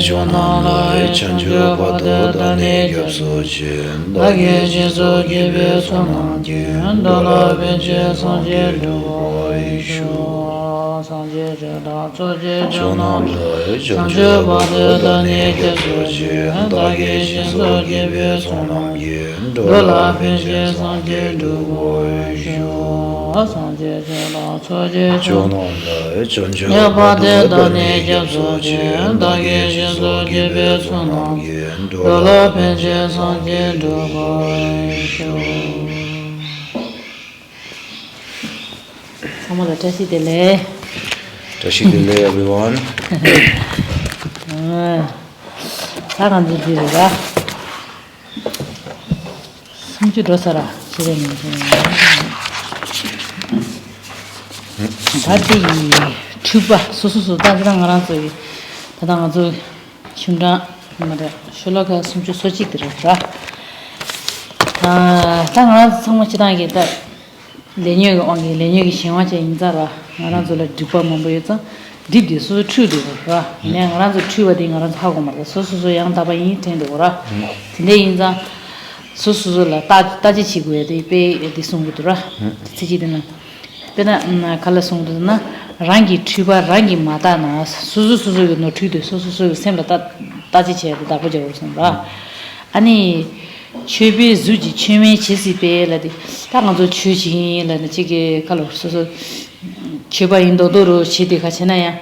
Jonan Lai Chanjo Bado Dane Gyapso Jin Dage Jinso Gebe Sonam Jin Dala Benje Sanje Lugo Isho Sanje Jada Tsoje Jonan Lai Chanjo Bado Dane Gyapso Jin Dage Jinso Gebe Sonam Jin Dala Benje Sanje Lugo Isho Sanje Jada Tsoje Jonan Lai Chanjo Bado Dane Gyapso Jin Dage Jinso Gebe Sonam Jin Dala Benje Sanje Lugo Isho. Tashi Dele, everyone. Lenyo ongi lenyo ki shinwa che inzara ngaranzo la dipa mambo yeta dibdi so chu de ra ne ngaranzo chu wa de ngaranzo hago ma so yang da ba yin ten de ra tinde inza so la ta ji chi gu de pe de sung gu ra chi ji de na pe na kala sung de na rangi chu ba rangi ma da na so no chu de so sem la ta ji che da ba je ro sung ra ani Chubi Zuji Chumi Chisipe Ladi Tango Chuji Ladi Chigi Kalo Susu Chuba Indodoro Chidi Kachanaya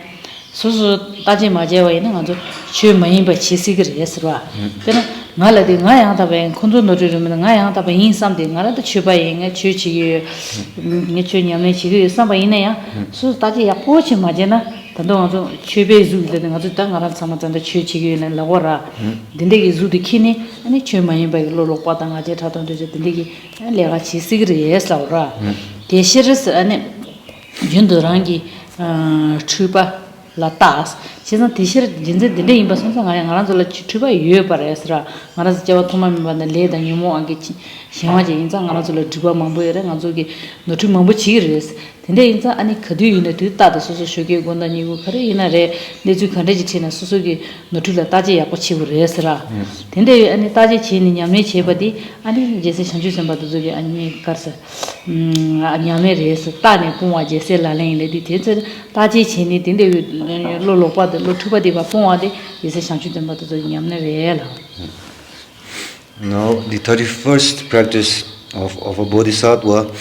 Susu Taji Majewa in Anzo Chumaimba Chisigri Esra. Then Maladi Nayanta Kundu Norum Nayanta in something, another Chuba in a Chuchi Nichunia Michi, somebody in there. So Taji approach Majena. Tando Chube Zu the Tangaran Samatan the Chuchi and Laura, Dindegi Zu the Kini, and it Chuma by Lolo Patanga Jetaton to the Dindegi, and Lerachi Sigri, yes, Laura. The Shiris and Jundurangi Chupa Latas, she's not T-shirt, Jinze, the name, but something I am Ranzola Chuba, you Paresra, Maras Jawatuma and the lead and Yumo Angichi, Shimaji in Zangazola Chuba Mambo and Azuki, no two Mambo Chiris. Tende inza ani khadu ina tu ta da susu shoge gonda ni go khare ina re leju khande ji chena susu ge notula taje ya pochi resra tende ani taje cheni nyamne chebadi ani jese shanju samba do ge ani karsa anyame res ta ne puwa jese la len le di te taje cheni tende lo lo pa de lo thuba de ba puwa de jese shanju samba do nyamne re la. Now the 31st practice of a Bodhisattva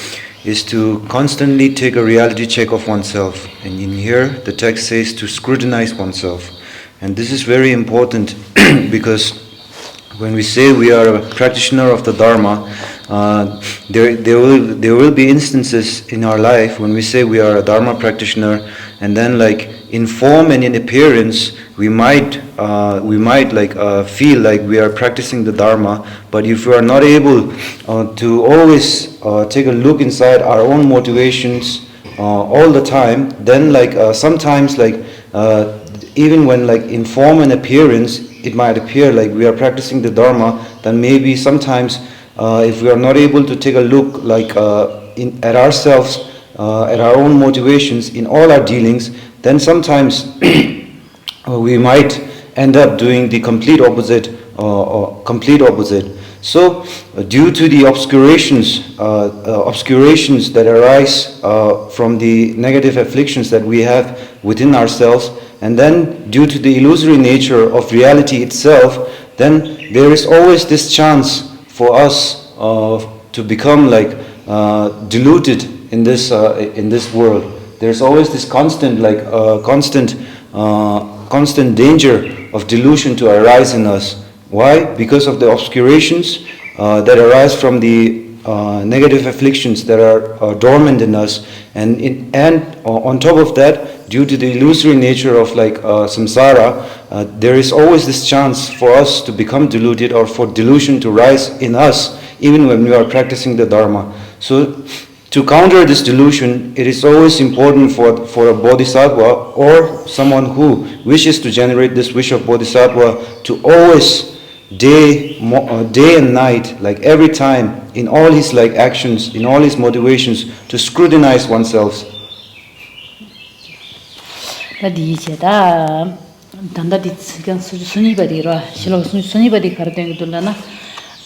is to constantly take a reality check of oneself. And in here, the text says to scrutinize oneself. And this is very important because when we say we are a practitioner of the Dharma, there will be instances in our life when we say we are a Dharma practitioner, and then like in form and in appearance, we might feel like we are practicing the Dharma, but if we are not able to always take a look inside our own motivations all the time, then sometimes even when in form and appearance it might appear like we are practicing the Dharma, then maybe sometimes if we are not able to take a look at ourselves, at our own motivations in all our dealings, then sometimes we might end up doing the complete opposite. So, due to the obscurations that arise from the negative afflictions that we have within ourselves, and then due to the illusory nature of reality itself, then there is always this chance for us to become diluted in this world. There's always this constant danger of delusion to arise in us. Why? Because of the obscurations that arise from the negative afflictions that are dormant in us, and on top of that, due to the illusory nature of samsara, there is always this chance for us to become deluded or for delusion to rise in us, even when we are practicing the Dharma. So, to counter this delusion, it is always important for a bodhisattva or someone who wishes to generate this wish of bodhisattva to always day and night, every time, in all his actions, in all his motivations, to scrutinize oneself. danda di tsigan suni bari ra shilo suni bari karden gudulana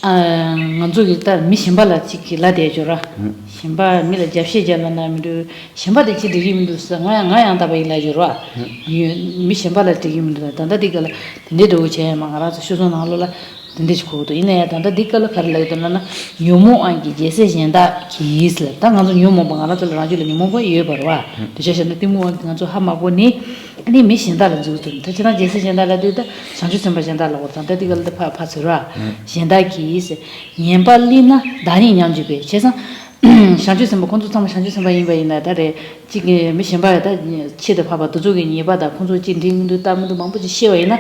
nganzu gita mi shimba la chiki la de jora shimba mi la japshi jala na mi du shimba de chi diri mi du sa ngaya da bai la jora mi shimba la diri mi du danda di gala de do che ma ngara su so na lo la dinde ko do ine danda di kala kar la dana nyomo angi jese jenda ki isla ta nganzu nyomo bangala to la ju le nyomo bo ye barwa de che na timu nganzu ha ma bo ni ani mi shinda la ju tu ta chana jese jenda la de da sanju semba jenda la ta de gal de pa tsura jenda ki is nyemba lina dani nyam ji be chesa sanju semba konzu tam sanju semba yin ba yin da de ji ge mi shinba da che de pa ba do ju ge ni ba da konzu jin ding de ta mu de mang bu ji xie wei na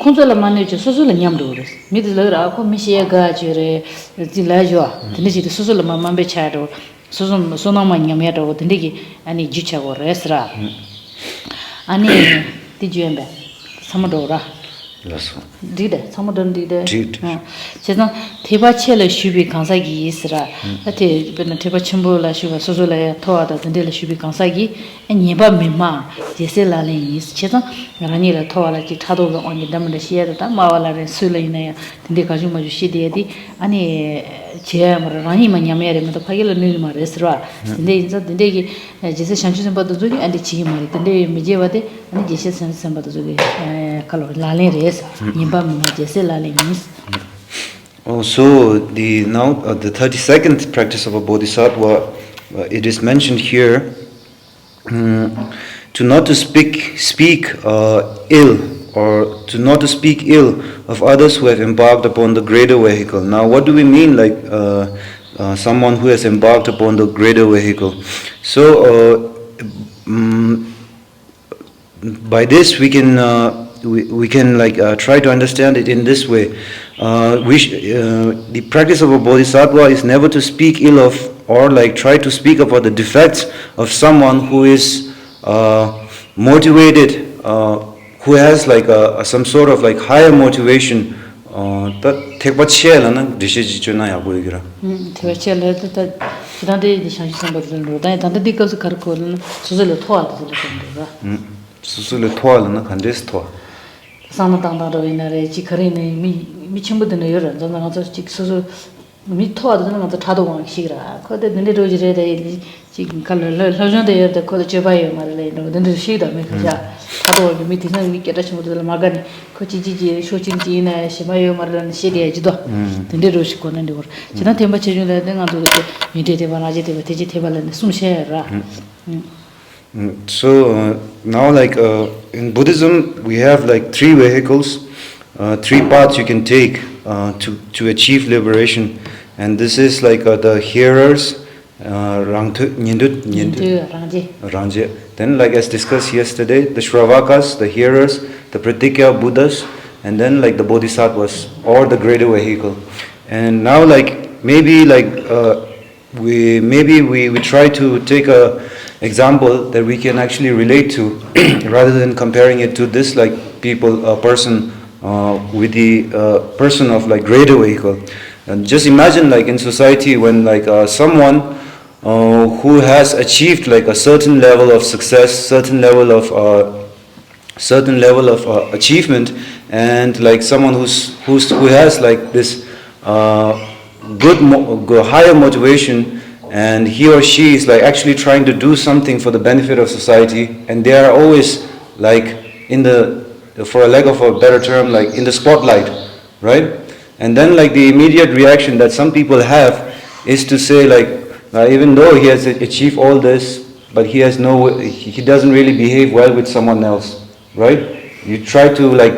konzola manage sosola nyamdo res midla ra ko mishe ga jere dilajwa tinde sosola mambe chado sosom sonama nyamya do tinde ani jicha go resra ani tijembe samadora dide samadon dide chena theba chele shubi kansagi isra ate ben theba chimbo la shuba sosola ya thoa da tinde la shubi kansagi nyeba mema jese la le is chena rani la thoa la chi thado ga oni dam la shiya da ma wala re sulaina ya tinde ka juma ju shide di ani che mar rani ma nyame re ma to phagel ni ma resra tinde inza tinde gi jese shamshu sem badu gi andi chi ma tinde meje wade ani jese sem badu gi kalo la le res nyeba mema jese la le is. Oh, so the 32nd practice of a bodhisattva, it is mentioned here to not to speak ill, or to not to speak ill of others who have embarked upon the greater vehicle. Now, what do we mean, like someone who has embarked upon the greater vehicle? So, by this we can try to understand it in this way. The practice of a bodhisattva is never to speak ill of, or like try to speak about the defects of someone who is motivated, who has like some sort of like higher motivation. That take what shell and dishes you na yabu igra. Shell that the shanshi sambal that the dikos karkol susule thoa susule thoa na khandes thoa. Samatanda do inare chikarine mi chimbu de yora dana ngato chiksu mi thoa dana ngato thado wang shigra ko de ne rojire de chik kal lojon de de ko che bai marle no de shida me kha thado mi tina mi keta chimbu de magani ko chi ji sho chin ji na shimayo marle shide ji do de ro shi ko ne wor china temba che ju de ngato mi de bana je de te te bala sum she ra. So now, like in Buddhism, we have like three vehicles, three paths you can take to achieve liberation, and this is like the hearers, then like as discussed yesterday, the Shravakas, the hearers, the Pratikya Buddhas, and then like the Bodhisattvas or the greater vehicle. And now like maybe we try to take a example that we can actually relate to rather than comparing it to this like a person with the person of like greater vehicle. And just imagine like in society when like someone who has achieved like a certain level of success, certain level of achievement, and like someone who has like this good higher motivation, and he or she is like actually trying to do something for the benefit of society, and they are always like in the, for a lack of a better term, like in the spotlight, right? And then like the immediate reaction that some people have is to say like, even though he has achieved all this, but he doesn't really behave well with someone else, right? You try to like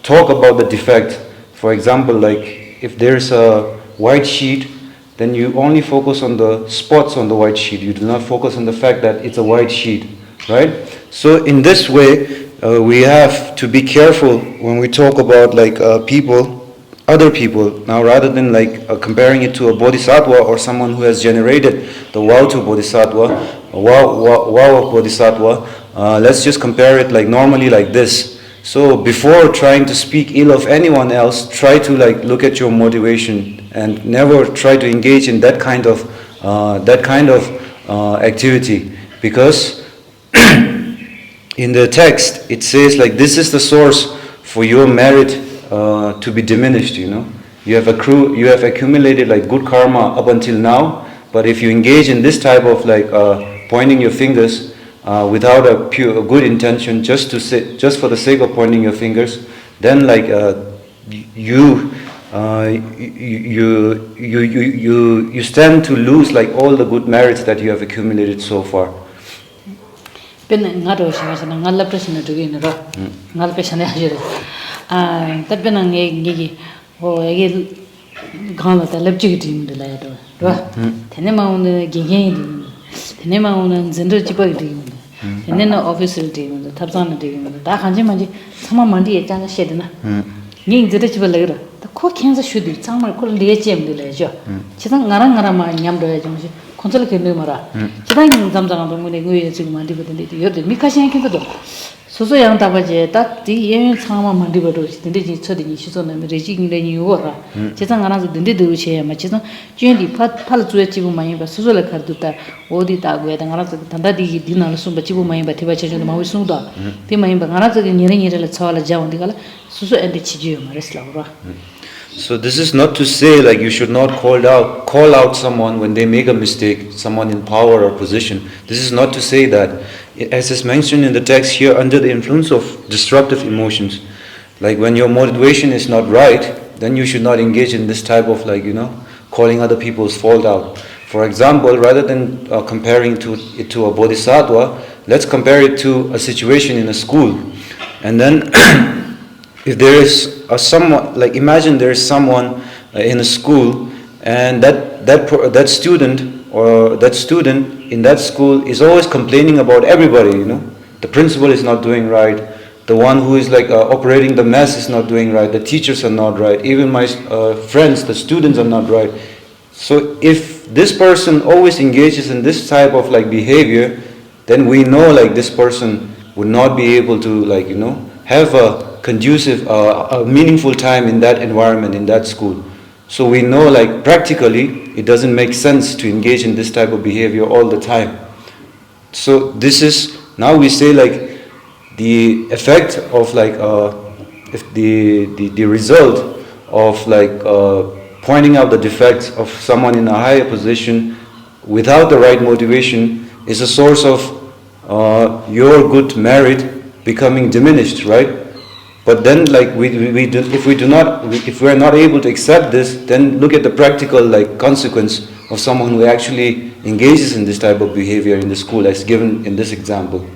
talk about the defect. For example, like if there's a white sheet, then you only focus on the spots on the white sheet. You do not focus on the fact that it's a white sheet, right? So in this way, we have to be careful when we talk about like other people. Now, rather than like comparing it to a bodhisattva or someone who has generated the vow to bodhisattva, vow of bodhisattva, let's just compare it like normally like this. So before trying to speak ill of anyone else, try to like look at your motivation and never try to engage in that kind of activity, because in the text it says like this is the source for your merit to be diminished. You have accumulated like good karma up until now, but if you engage in this type of like pointing your fingers without a good intention, just for the sake of pointing your fingers, then like you stand to lose like all the good merits that you have accumulated so far. pen ngado shima ngala prashna dugi ne ro ngal peshane ajure tabena ngi ho ege gana ta lepji tim de la do ro tene ma un gingen di tene ma un zender jiba di tene na official di tabsan di da khanje manji sama mandi ye chang she de na ning zeder jiba la ro ta ko khenza shudi changmal ko le jem de la jo chidang ngara ma nyam do ye jong shi 콘솔 게 메모라 지방인 잠잠한 동문에 그게 지금 만디거든요. 여기 미카시한 킨도 소소양 답아제 딱디 예면 상만 만디버도 근데 지 처디니 시소는 레지긴데 니오라 제상 하나서 근데 되우셔야 맞지도 쥐엔디 팔 주에 집은 많이 봐 소소를 가르다 어디 다고야 당하나서 단다디 디나를 숨 집은 많이 봐 대바쳐도 마을 숨도 대 많이 봐 하나서 니르니를 차와라 자원디가 소소 엔데 치지요 말했라고. So this is not to say like you should not call out someone when they make a mistake, someone in power or position. This is not to say that, as is mentioned in the text here, under the influence of destructive emotions, like when your motivation is not right, then you should not engage in this type of like calling other people's fault out. For example, rather than comparing it to a bodhisattva, let's compare it to a situation in a school, and then. If there is someone, like imagine there is someone in a school, and that student in that school is always complaining about everybody. The principal is not doing right. The one who is like operating the mess is not doing right. The teachers are not right. Even my friends, the students are not right. So if this person always engages in this type of like behavior, then we know like this person would not be able to like have a conducive, a meaningful time in that environment, in that school. So we know like practically it doesn't make sense to engage in this type of behavior all the time. So this is, now we say like the effect of like, if the result of like pointing out the defects of someone in a higher position without the right motivation is a source of your good merit becoming diminished, right? But then, like if we are not able to accept this, then look at the practical like consequence of someone who actually engages in this type of behavior in the school, as given in this example.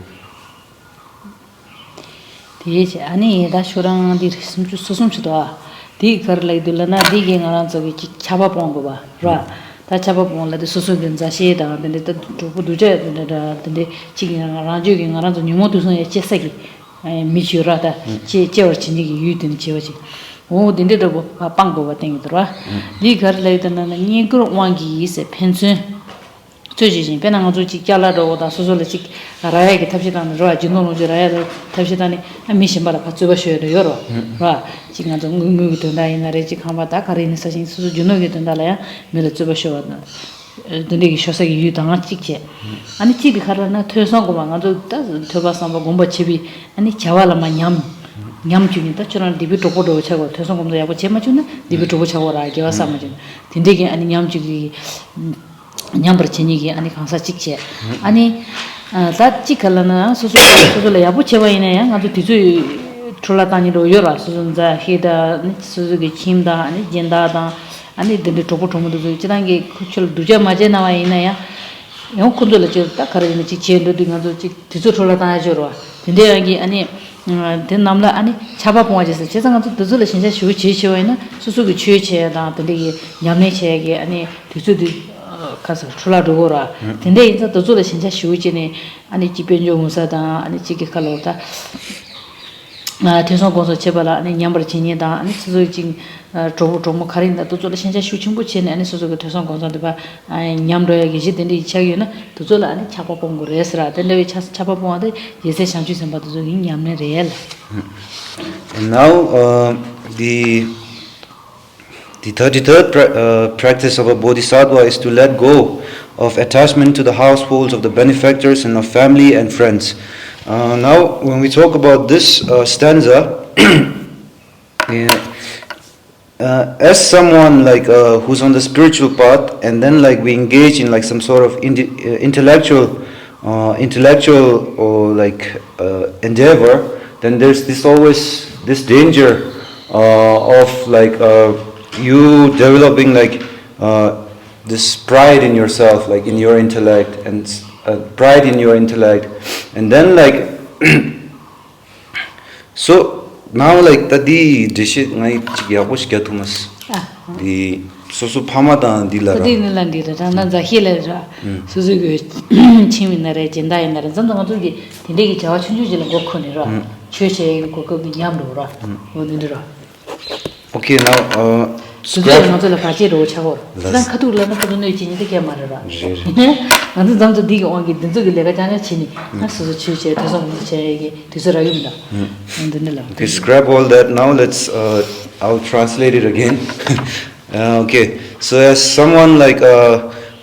아니 다 쇼랑 디 소숨치도 디 거를 들라나 디게 나랑 저기 잡아 본 거 봐. 라. 다 잡아 본라도 소소근 자시다. 근데 또 두제 근데 지금 라디오게 나랑 저 뉴모도선 제세기 미주라다 제저 진이기 유든 지어지 오 딘데도 빵고 같은 거더라 니 거래다는 니 그런 왕기 있어 펜션 저지진 배낭 조지 잘라도다 소소르지 라야게 탑시다는 로 진노노지 라야를 탑시다니 미신바라 같이 버셔요 여러 와 지금 좀 의미도 나이나래 지금 한바다 가리는 사진 수수 준호게 된다라야 메르 쩌버셔 근데 쇼사기 유당아 찍지 아니 집이 가라나 퇴선고 망아도 다 퇴바상바 공부 집이 아니 자와라마 냠 중이다 저런 디비 도보도 차고 퇴선공도 야고 제마주는 디비 도보 차고라 개와 삼아준 딘데기 아니 냠 중이 냠버치니기 아니 강사 찍지 아니 다 찍갈라나 소소를 야부 제와이네 아주 뒤주 출라다니로 요라 수준자 히다 수주기 침다 아니 젠다다 아니 근데 도보도모도 지난게 그철 두자 맞에 나와 있나야 영 콘돌을 줬다 가르는 지체도 등아도 뒤서 돌아다녀줘라 근데 여기 아니 된 남라 아니 잡아 봉아져서 세상한테 두줄 신세 쉬고 지시와이나 수수기 취해체다 근데 냠내체게 아니 뒤서도 가서 출라도라 근데 이제 두줄 신세 쉬고지네 아니 집변종사다 아니 지게 칼로다 대선 공소 제발아 아니 냠버 지니다 아니 수수지 조모 가린다 도졸 신자 슈칭부치네 아니 수수가 대선 공소도 봐 냠도야 계시던데 이차기는 도졸 아니 잡아 본 거래스라 근데 잡아 본데 예세 상주 선바도 저기 냠네 레알. And now the 33rd practice of a bodhisattva is to let go of attachment to the households of the benefactors and of family and friends. Now, when we talk about this stanza, as someone like who's on the spiritual path, and then like we engage in like some sort of intellectual or like endeavor, then there's always this danger of like you developing like this pride in yourself, like in your intellect, and pride in your intellect, and then like so now like tadi dishi ngai chigya push kya Thomas the so phamada dilara tadi nilandira na za hele ra suzu ge chimi na re jinda ina ra zanda ngatu gi tinde gi jawa chunju jila go khone ra chöche ko ko gi nyam ro ra odindira. Okay, now suzu ngatu la pa che ro cha go dan khatu la na ko no chi ni de kya mara ra 안 담도 디가 온게 된저기 내가 자냐 치니 나서서 치우체 도서 문제에게 뒤서라입니다. Okay, scrap all that. Now let's I'll translate it again. Okay, so as someone like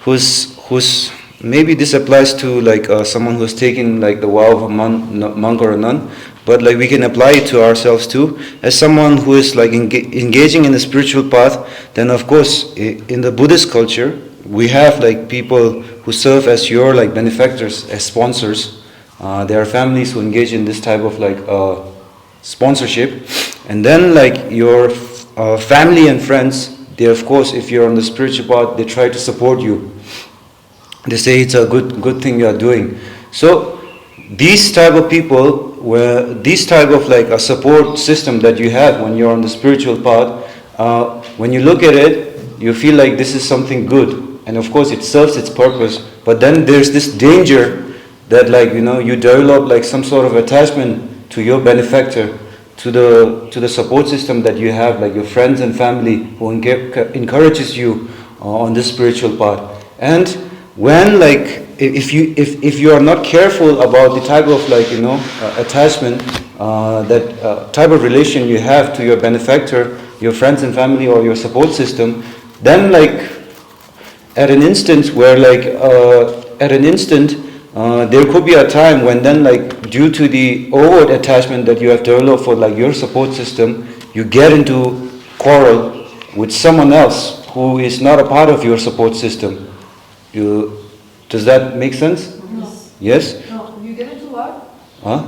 who's maybe this applies to like someone who's taken like the vow of a monk or a nun, but like we can apply it to ourselves too. As someone who is like engaging in the spiritual path, then of course in the Buddhist culture we have like people who serve as your like benefactors, as sponsors. There are families who engage in this type of like sponsorship, and then like your family and friends, they of course, if you're on the spiritual path, they try to support you. They say it's a good thing you are doing. So these type of people, where this type of like a support system that you have when you're on the spiritual path, when you look at it, you feel like this is something good. And of course it serves its purpose, but then there's this danger that like you develop like some sort of attachment to your benefactor, to the support system that you have, like your friends and family who encourages you on this spiritual path. And when like if you are not careful about the type of like attachment, that type of relation you have to your benefactor, your friends and family, or your support system, then like at an instant there could be a time when then like due to the overt attachment that you have developed for like your support system, you get into quarrel with someone else who is not a part of your support system. Does that make sense? Yes? No, you get into what? Huh?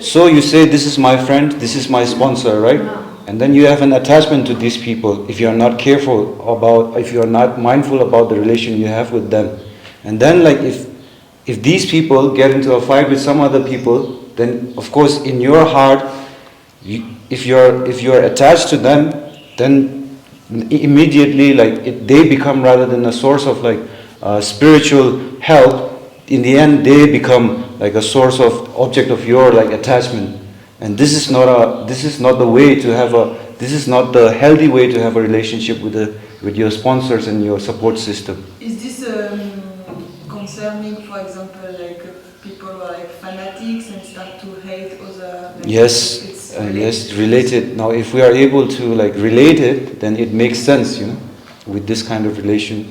So you say this is my friend, this is my sponsor, right? And then you have an attachment to these people if you are not careful about, if you are not mindful about the relation you have with them. And then like if these people get into a fight with some other people, then of course in your heart, if you're attached to them, then immediately like they become, rather than a source of like spiritual help, in the end they become like a source of object of your like attachment. And this is not the way to have this is not the healthy way to have a relationship with your sponsors and your support system. Is this concerning, for example, like people who are like fanatics and start to hate other? Like, Yes, yes, related. Now, if we are able to like relate it, then it makes sense, with this kind of relation.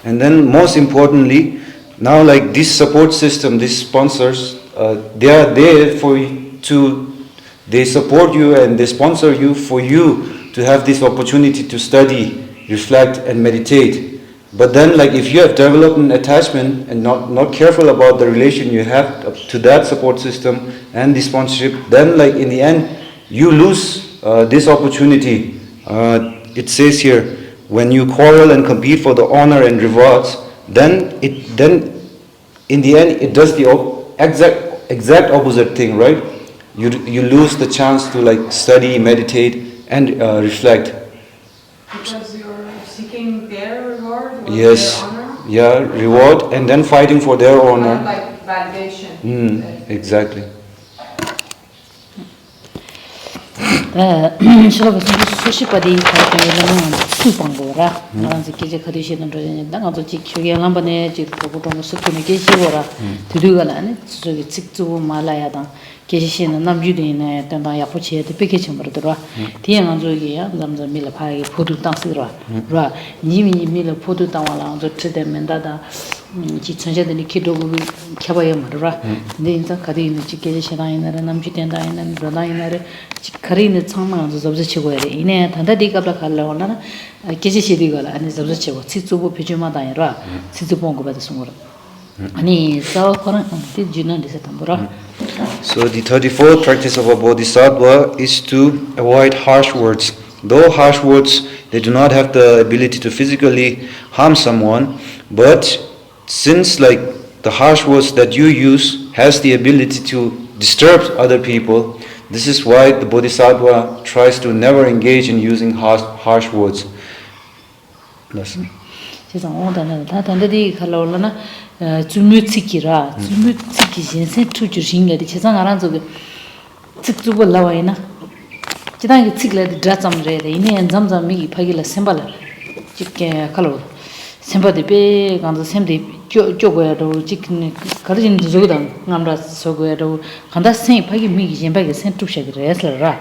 And then most importantly, now like this support system, these sponsors, they are there they support you and they sponsor you for you to have this opportunity to study, reflect and meditate. But then like if you have developed an attachment and not careful about the relation you have to that support system and the sponsorship, then like in the end you lose this opportunity. It says here, when you quarrel and compete for the honor and rewards, then in the end it does the exact opposite thing, right? You lose the chance to like study, meditate and reflect. Because you're seeking their reward or Yes, their honor? yeah, reward and then fighting for their honor. Like validation. Exactly. shilaba sushi padi kaitayilama supangora aranzi keje khadishi nandroje danga zo chik shoge lambane chik kobutongo sukune keshigora tudugala ne tsugi tsikzu malaya dang keshi na namjude ne tanda yapuche de peke chambardra tiyan zo ge ya zamza mila phagi phodu tangsira ra nimi mila phodu tawala zo trede menda da ji chanje de kido khabaya marra ne inza kadi ne chike shena ina namjude da ina rana ina karine chama zo zabje chigoyre ine tanda dikabla khalla wala keshi shidigala ani zabje chigo tsitsubu pijuma da ira tsitsubu ngo bada sungura ani so koran ti jinan dise tambura. So the 34th practice of a Bodhisattva is to avoid harsh words. Though harsh words, they do not have the ability to physically harm someone, but since like the harsh words that you use has the ability to disturb other people, this is why the Bodhisattva tries to never engage in using harsh words. Listen. Tsumutsikira, tsumutsiki jensen tujuringa di chesang aranzo tsikzubo lawaina. Chidangi tsikla di dratsam rede, ine zamzam migi pagila sembala. Chikke kalo. Semba de pe ganza semde jogoya do chikne karijin zogdan ngamra sogoya do kanda sen pagi migi jembagi sen tupshagi resla ra.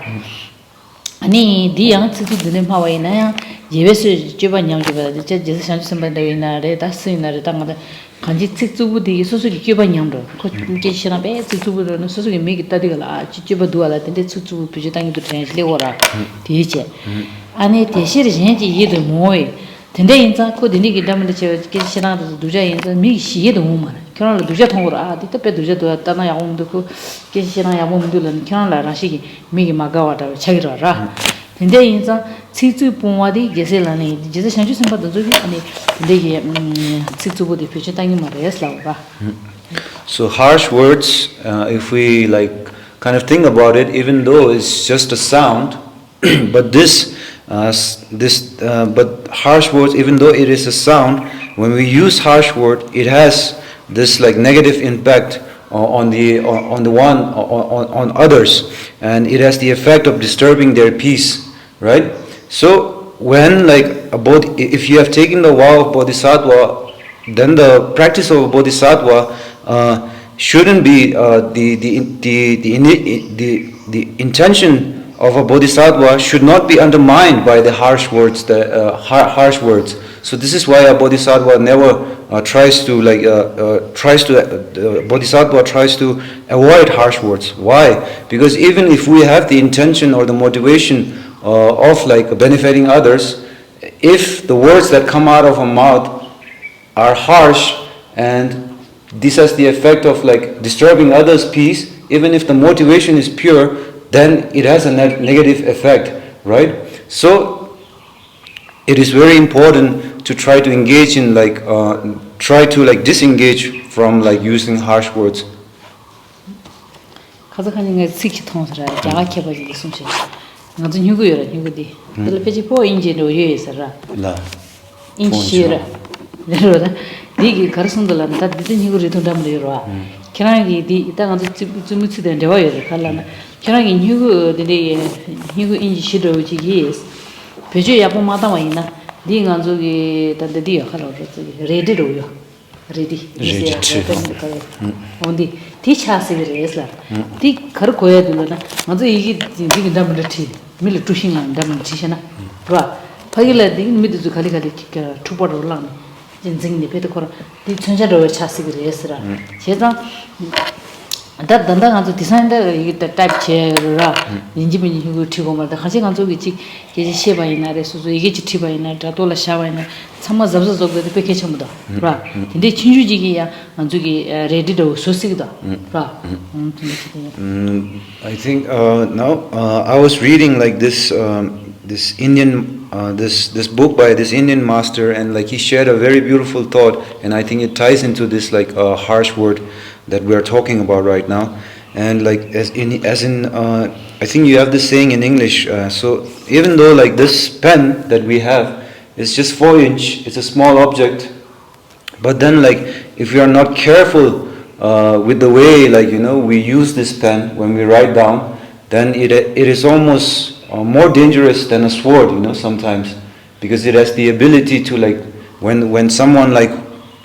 Ani di yang tsitu dine mawaina ya yevesu jeba nyamjiba de jesa shanju semba de na re da sina re tangada kanji tsikzubu di sosugi jeba nyamro ko keshina be tsikzubu no sosugi migi tadigala jeba duala de tsikzubu pije tangi do translate ora diche ani teshir jenji yido moy tende inza ko dini gi damde che keshina do duja inza migi shiye do mumana kyola duja thongora di tape duja do tana ya umdu ko keshina ya umdu lan kyola rashigi migi magawa da chagira ra tende inza tsitsu pungwadi geselani jese shanju semba do zogi ani tende tsitsu bodi pije tangi mara yesla ba. So harsh words, if we like kind of think about it, even though it's just a sound, but but harsh words, even though it is a sound, when we use harsh word, it has this like negative impact on others, and it has the effect of disturbing their peace, right? So when like if you have taken the vow of Bodhisattva, then the practice of a Bodhisattva shouldn't be the intention of a Bodhisattva should not be undermined by the harsh words. So this is why a Bodhisattva never Bodhisattva tries to avoid harsh words. Why? Because even if we have the intention or the motivation of like benefiting others, if the words that come out of our mouth are harsh and this has the effect of like disturbing others' peace, even if the motivation is pure, then it has a negative effect, right? So it is very important to try to engage in disengage from like using harsh words. 가족한테 sikhi thonsra jaga khebaji sumche ngadu nyugo yora nyugodi dele peji po inje no yesara La inshira leroda digi karsundala ta dide nyugo ritondam leroa kenagi di ita ngadu tsumutsi de dewa yora kallana kenagi nyugo dide nyugo inji shiro ji yes peji yapo mata waina di ngadu gi ta de ya khalo ready ro yo ready ondi ti chasi resla ti khar koya dulana ngadu igi digi damle thi mil tushinga damle chishana ra phagila di midu khali khali thupa ro lang jinjing ni pete khora ti chanja ro chasi resra cheda da danda ngadu design da igi type che ra inji bin hu thigo ma da khasi ngadu gi chi ge sheba ina re su igi chi thiba ina da tola shawa ina chama zabza zog de peke chamda ra inde chinju ji gi ya ngadu gi ready do so sig da ra I think now I was reading like this Indian this book by this Indian master, and like he shared a very beautiful thought, and I think it ties into this like harsh word that we are talking about right now. And like as in I think you have this saying in English, so even though like this pen that we have is just 4-inch, it's a small object, but then like if we are not careful with the way like we use this pen when we write down, then it is almost more dangerous than a sword, sometimes, because it has the ability to, like, when someone like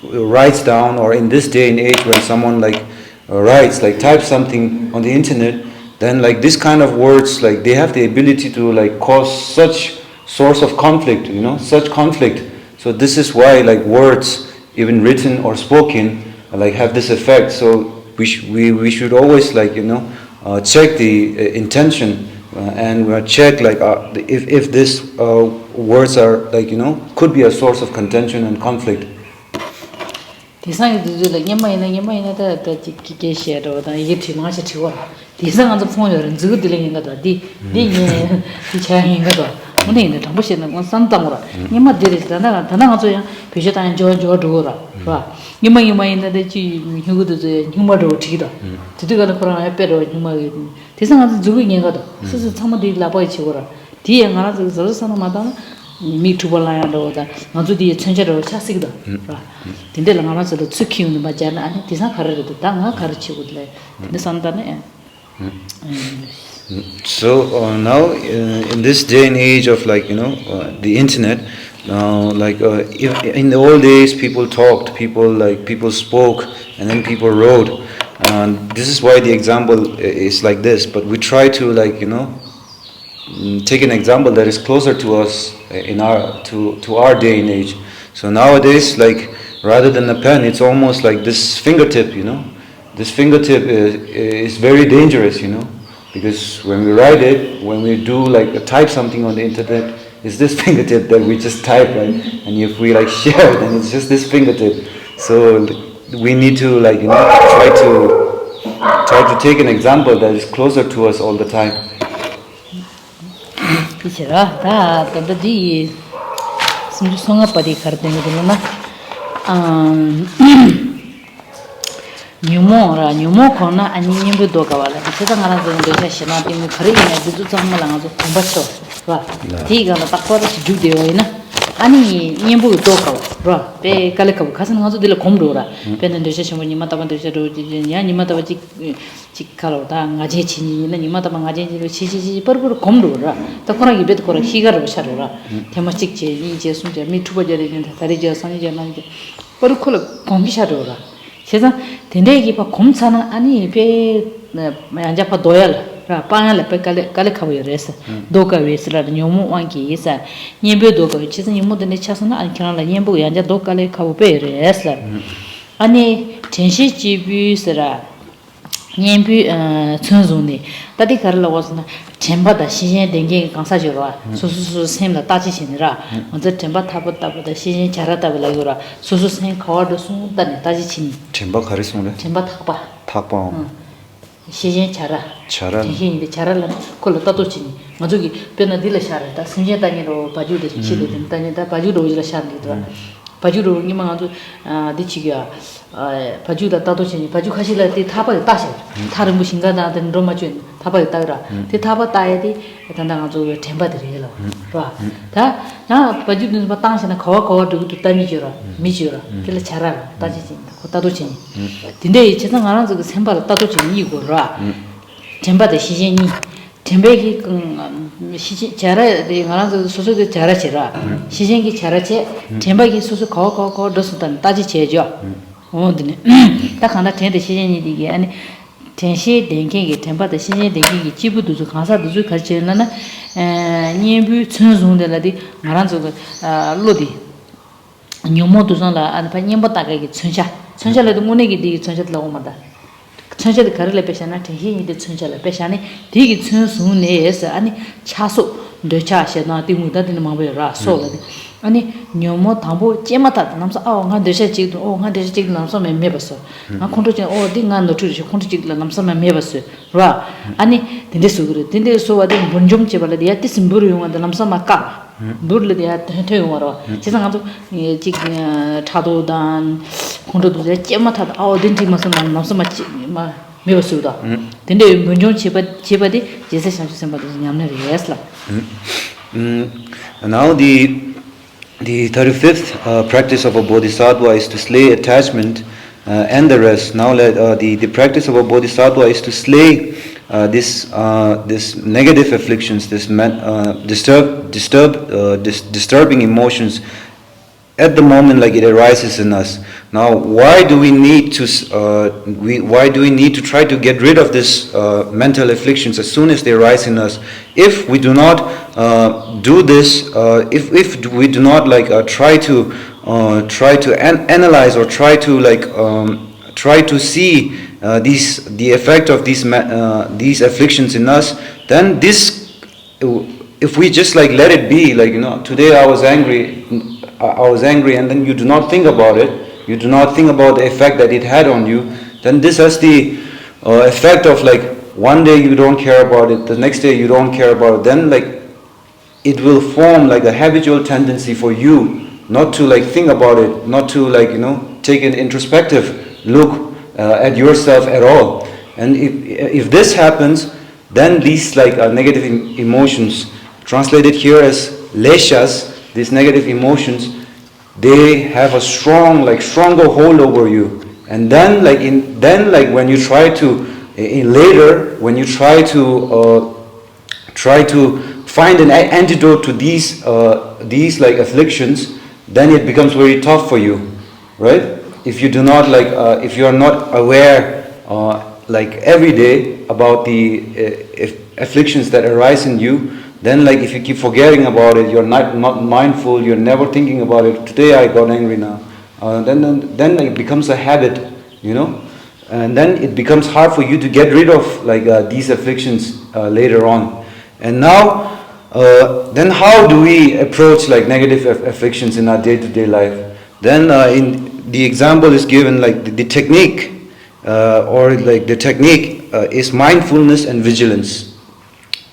writes down, or in this day and age when someone like writes, like types something on the internet, then like this kind of words, like they have the ability to like cause such source of conflict, such conflict. So this is why like words, even written or spoken, like have this effect. So we should always like check the intention, and check like if this words are like could be a source of contention and conflict. Tisang du like nyama da ki share do da yi ti ma che ti wa tisang an phone yo ren zu de le nga da di ni ti cha yin ga do mo ne da bo she na ko san tang ra nyama de da na zo ya pe she ta jo do ra ba nyama ina da ji hu gu de nyama do ti da ti de ga na ko ra pe do nyama tisang an zu gi nga do su su chama de la ba chi go ra di yang na zo zo sa na ma da mi tu ba la ya do da ma zu di chen che do cha sig da ra dinde la ma zo do tsu ki un ba ja na ani tisang khar do da nga khar chi go le dinde san da ne. So now in this day and age of like the internet, if in the old days people talked, people spoke, and then people wrote. This is why the example is like this. But we try to take an example that is closer to us in our day and age. So nowadays, like rather than a pen, it's almost like this fingertip. This fingertip is very dangerous. Because when we write it, when we do type something on the internet, it's this fingertip that we just type, right? And if we share, then it's just this fingertip. So we need to try to take an example that is closer to us all the time. Nyumo kona ani nyimbu do kawala cheta ngana zo ndo sha shina ti khari ne du chang mala nga zo khomba cho wa ti ga na takwa chi ju de wa na ani nyimbu do kawa ra pe kale kaw khasan nga zo dile khom do ra pe ne ndo sha shimo ni mata ban do sha do ya ni mata ba chi kalo da nga je chi ni na ni mata ba nga je chi par khom do ra ta kora gi bet kora hi ga ro sha ro ra thema chik che ni je sum je mi thu ba je de ni ta ri je san je na je par khol khom gi sha ro ra 세상 된대기 봐 검사는 아니 배 안잡아 도야라 라 빵을 빼깔 가려카고 그래서 도가 위에서라 녀무 왕기 있어 녀배 도가 치선 녀무들이 차선은 안 켜나라 녀보 양자 도깔에 가고 빼래서 아니 전시 집이서라 녀비 천존이 다디 가르러 와서나 쳔바다 시신 댕게 강사주로 소소소 샘다 따지시느라 먼저 쳔바 타보다보다 시신 잘하다 그러고라 소소 샘 거도 숨다네 따지치니 쳔바 가르스모래 쳔바 탁바 시신 잘하 시신인데 잘하려 콜로 따도치니 먼저기 변나딜라 샤르다 신제다니로 바주데 치데 다니다 바주도 오지라 샤르디도 바주로 니마도 디치기야 바주다 따도치니 바주 가실라 때 타바 따셔 다른 무신가다 된 로마준 타바 따라 때 타바 따야디 단당아주 템바들이라 봐다나 바주는 바 땅시나 거와 두고 따미지라 미지라 그래 잘하라 따지지 따도치니 근데 세상 안에 그 셈바를 따도치니 이거라 템바데 시신이 템베기 시신 잘해 가라서 소소도 잘하지라 시신기 잘하지 템바기 소소 거거 넣었던 따지 제죠 어디네 딱 하나 텐데 시신이 되게 아니 텐시 댕경이 템바데 시신이 댕경이 지부도 좀 가사도 좀 같이는 님부 천송들라디 가라서 로디 녀모도 선라 안 파님바 따가기 천샤라도 문에기 되게 천샤라고 말다 천샤의 가르래 배샤나 대히인데 천샤라 배샤니 되게 천수네에서 아니 차소 뇌차셔나 디무다는 마베라 소라데 아니 녀모 담보 째마다 남서 가 대셔 지도 가 대셔 지도 남서 매매버서 아 콘토지 딩가 노트지 콘토지 남서 매매버서 라 아니 딘데서 그래 딘데서 와데 본좀 제발데 야티 심부르 용한다 남서 마까 burle ya te ngoro chesang adu ji 차도단 콘도도 제마타 아우덴티 마선 남서마 마 메어수다 근데 문종 제바디 제세 상주선 받은 냠네 예스라 Now the 35th practice of a bodhisattva is to slay attachment and the rest. Now the practice of a bodhisattva is to slay this negative afflictions, disturbing emotions, at the moment like it arises in us. Now, why do we need to try to get rid of this mental afflictions as soon as they arise in us? If we do not do this, if we do not try to analyze or try to see the effect of these afflictions in us, then if we just let it be, today I was angry, and then you do not think about it, you do not think about the effect that it had on you, then this has the effect of one day you don't care about it, the next day you don't care about it, then it will form a habitual tendency for you not to think about it, not to take an introspective look at yourself at all. And if this happens, then these negative emotions, translated here as leshas, these negative emotions, they have a stronger hold over you. And then when you try to later, when you try to find an antidote to these afflictions, then it becomes very tough for you, right? If you do not if you are not aware every day about the afflictions that arise in you, then if you keep forgetting about it, you're not mindful, you're never thinking about it. Today I got angry now. Then it becomes a habit, and then it becomes hard for you to get rid of these afflictions later on. And now, then how do we approach negative afflictions in our day-to-day life? Then in the example is given the technique, the technique is mindfulness and vigilance.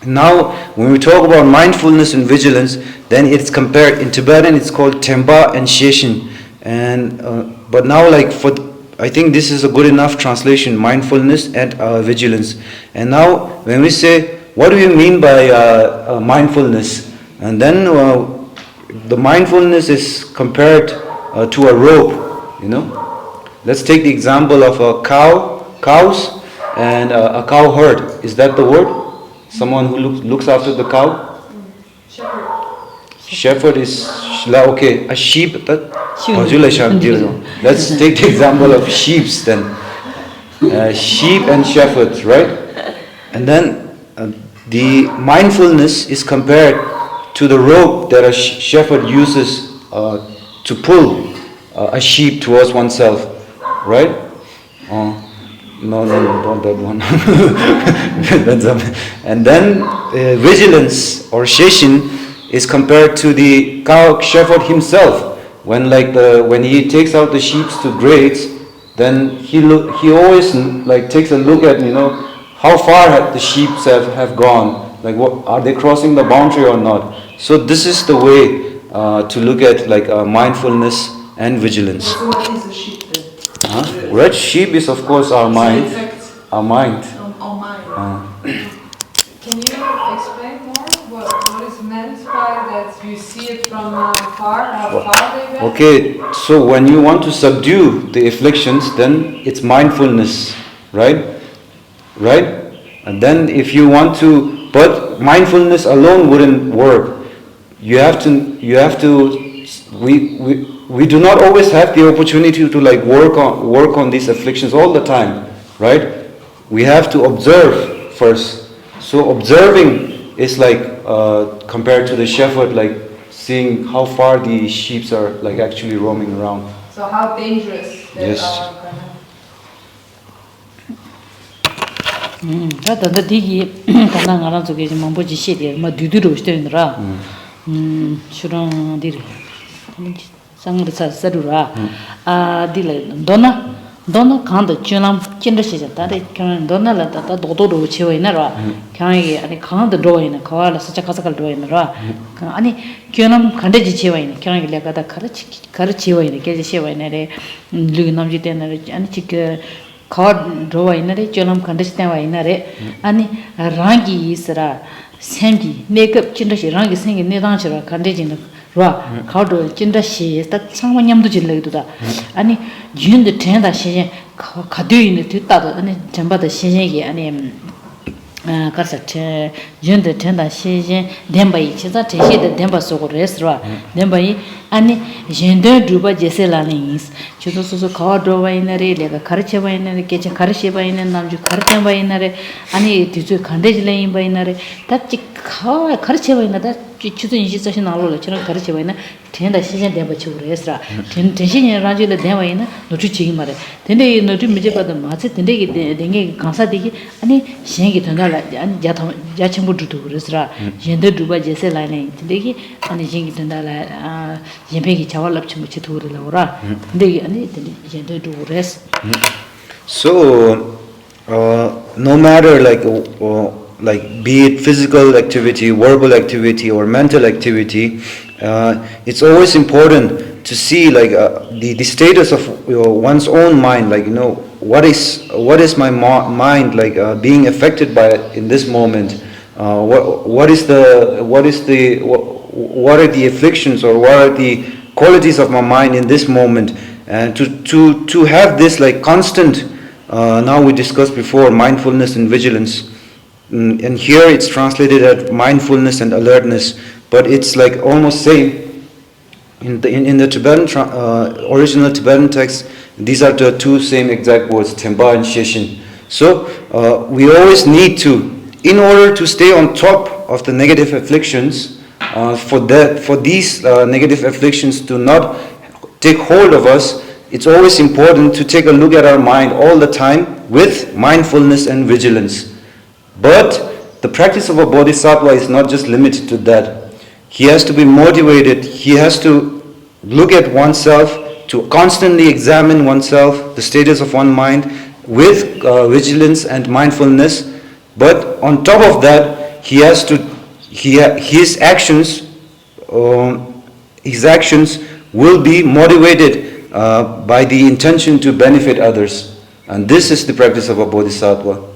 Now, when we talk about mindfulness and vigilance, then it's compared, in Tibetan it's called Tempa and Sheshin. And but now I think this is a good enough translation, mindfulness and vigilance. And now when we say, what do you mean by mindfulness? And then the mindfulness is compared to a rope, Let's take the example of cows and a cow herd. Is that the word? Someone who looks after the cow? Shepherd is okay. A sheep. Let's take the example of sheep then. Sheep and shepherds, right? And then the mindfulness is compared to the rope that a shepherd uses to pull a sheep towards oneself, right? No, not that one. And then vigilance or sheshin is compared to the cow shepherd himself. When when he takes out the sheep to graze, then he always takes a look at how far the sheep have gone. What are they crossing the boundary or not? So this is the way to look at mindfulness and vigilance. So what is a sheep then? Red sheep is of course our mind. Our mind. Our mind. Can you explain more what is meant by that you see it from far, how far they went? Okay, so when you want to subdue the afflictions, then it's mindfulness, right? And then if you want to, but mindfulness alone wouldn't work. We do not always have the opportunity to work on these afflictions all the time, right? We have to observe first. So observing is compared to the shepherd, seeing how far the sheep are actually roaming around. So how dangerous they Yes. are. 다다 디기 간다 가라 저게 좀 뭐지 시대 뭐 뒤뒤로 시대느라 슈랑디리 상르사 서루라 아 딜레 도나 칸다 쮸남 킨르시자다데 칸 도나라다 도도로 치워이나라 칸이 아니 칸다 도이나 카와라 사차 카사칼 도이나라 아니 쮸남 칸데지 치워이나 칸이 레가다 카르치워이나 게지 치워이나레 르그남지 때나레 아니 치케 카드 도이나레 쮸남 칸데시 때와이나레 아니 랑기 이스라 생기 메이크업 찐다시 랑기 생기 내당치라 칸데지나 와 카드 찐다시 딱 상만냠도 질레도다 아니 윤데 텐다 시제 가디이네 됐다도 아니 전바다 시제기 아니 karsa yunde tenda shijin demba yi chiza teshi de demba sogo resra demba yi ani yunde duba jese lani is chudo susu kawa doba inare lega karche ba inare keche karshe ba inare namju karche ba inare ani tizu khandej le ba inare tachi kawa karche ba inare chudo inji sashi nalo le chira karche ba inare tenda shijin demba chugo resra tenshi ni ranju le demba ina notu chigi mare tende notu mije ba da machi tende ki denge kansa digi ani shengi tenda 아니 야첨부 두두 그랬으라 yen데 두바 제세 라인에 되게 아니 징기 된다라 yen베기 자월랍치 무치 두르라오라 근데 아니 yen데 두레스 So no matter like be it physical activity, verbal activity or mental activity, it's always important to see like the status of one's own mind, like what is my mind like being affected by it in this moment. What are the afflictions or what are the qualities of my mind in this moment, and to have this like constant now we discussed before mindfulness and vigilance, and here it's translated as mindfulness and alertness, but it's like almost same in the Tibetan original Tibetan text. These are the two same exact words, Tempa and Sheshin. So we always need to, in order to stay on top of the negative afflictions, for these negative afflictions to not take hold of us, it's always important to take a look at our mind all the time with mindfulness and vigilance. But the practice of a bodhisattva is not just limited to that. He has to be motivated, he has to look at oneself, to constantly examine oneself, the status of one mind, with vigilance and mindfulness. But on top of that, his actions will be motivated by the intention to benefit others. And this is the practice of a bodhisattva.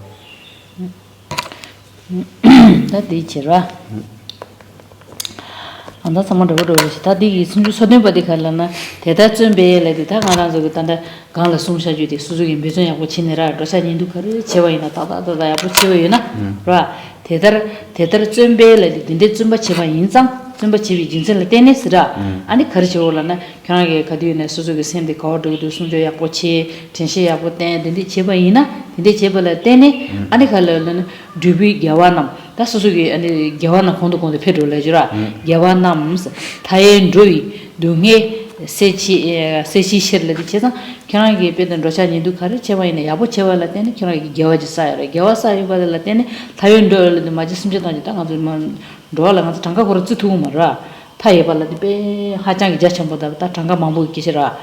안다 사람들 그러듯이 다디 순주 소년바디 갈라나 대다쯤 배엘레디 다 가라서 간다 강라 숨샤주디 수주기 매전하고 지내라 로사님도 그래 제와이나 다다다야 붙여요나 봐 대다쯤 배엘레디 근데 좀 제와 인상 좀 집이 진짜를 떼내스라 아니 가르쳐 올라나 경하게 가디네 수주기 샘데 거도도 숨줘야 고치 텐시야 보때 근데 제와이나 근데 제발을 떼네 아니 갈라는 두비 겨와남 다 수수기 아니 겨와나 콘도 페로레주라 겨와남스 타엔 조이 동해 세치셔를 지서 경하게 배던 로샤니도 가르 제와이네 야보 제와라 때네 경하게 겨와지 사야래 겨와사유 받을 때네 타연도를 맞이 숨지다니 당아들만 도알랑서 장가 거르지 두마라 타예발라디 베 하장이 자첨보다 다 장가 망보 기시라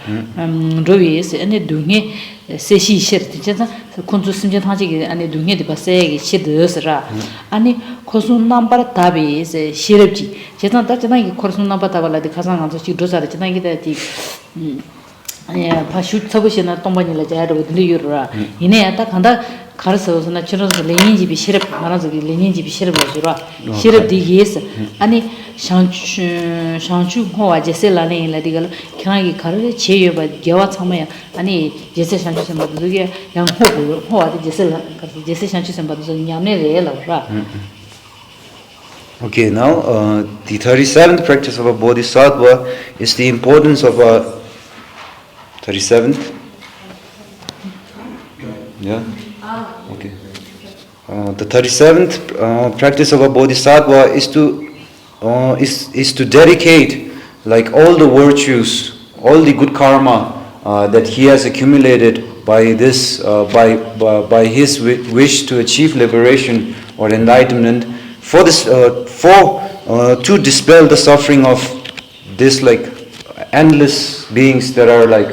로위스 아니 동해 세시셔 지서 콘주 숨지 타지기 아니 동해디 바세기 시드스라 아니 코순 남바 답이 시럽지 제가 다잖아 코순 남바 답발라디 가상한서 시도사를 지나기다지 아니 파슈트 서버시나 동반이라 자야로 들리유라 이내 딱 간다 가르쳐서나 저런서 레닌집이 시럽 말아서기 레닌집이 시럽을 주라 시럽 디게스 아니 샹추 호와 제셀라네 라디갈 경하기 가르 제여바 겨와 참아야 아니 제세 샹추 셈바도게 양 호와 제셀라 제세 샹추 셈바도 냠네레라라. Okay, now the 37th practice of a bodhisattva is the importance of a 37th. Yeah. Okay. The 37th practice of a bodhisattva is to dedicate like all the virtues, all the good karma that he has accumulated by this by his wish to achieve liberation or enlightenment for this to dispel the suffering of this like endless beings that are like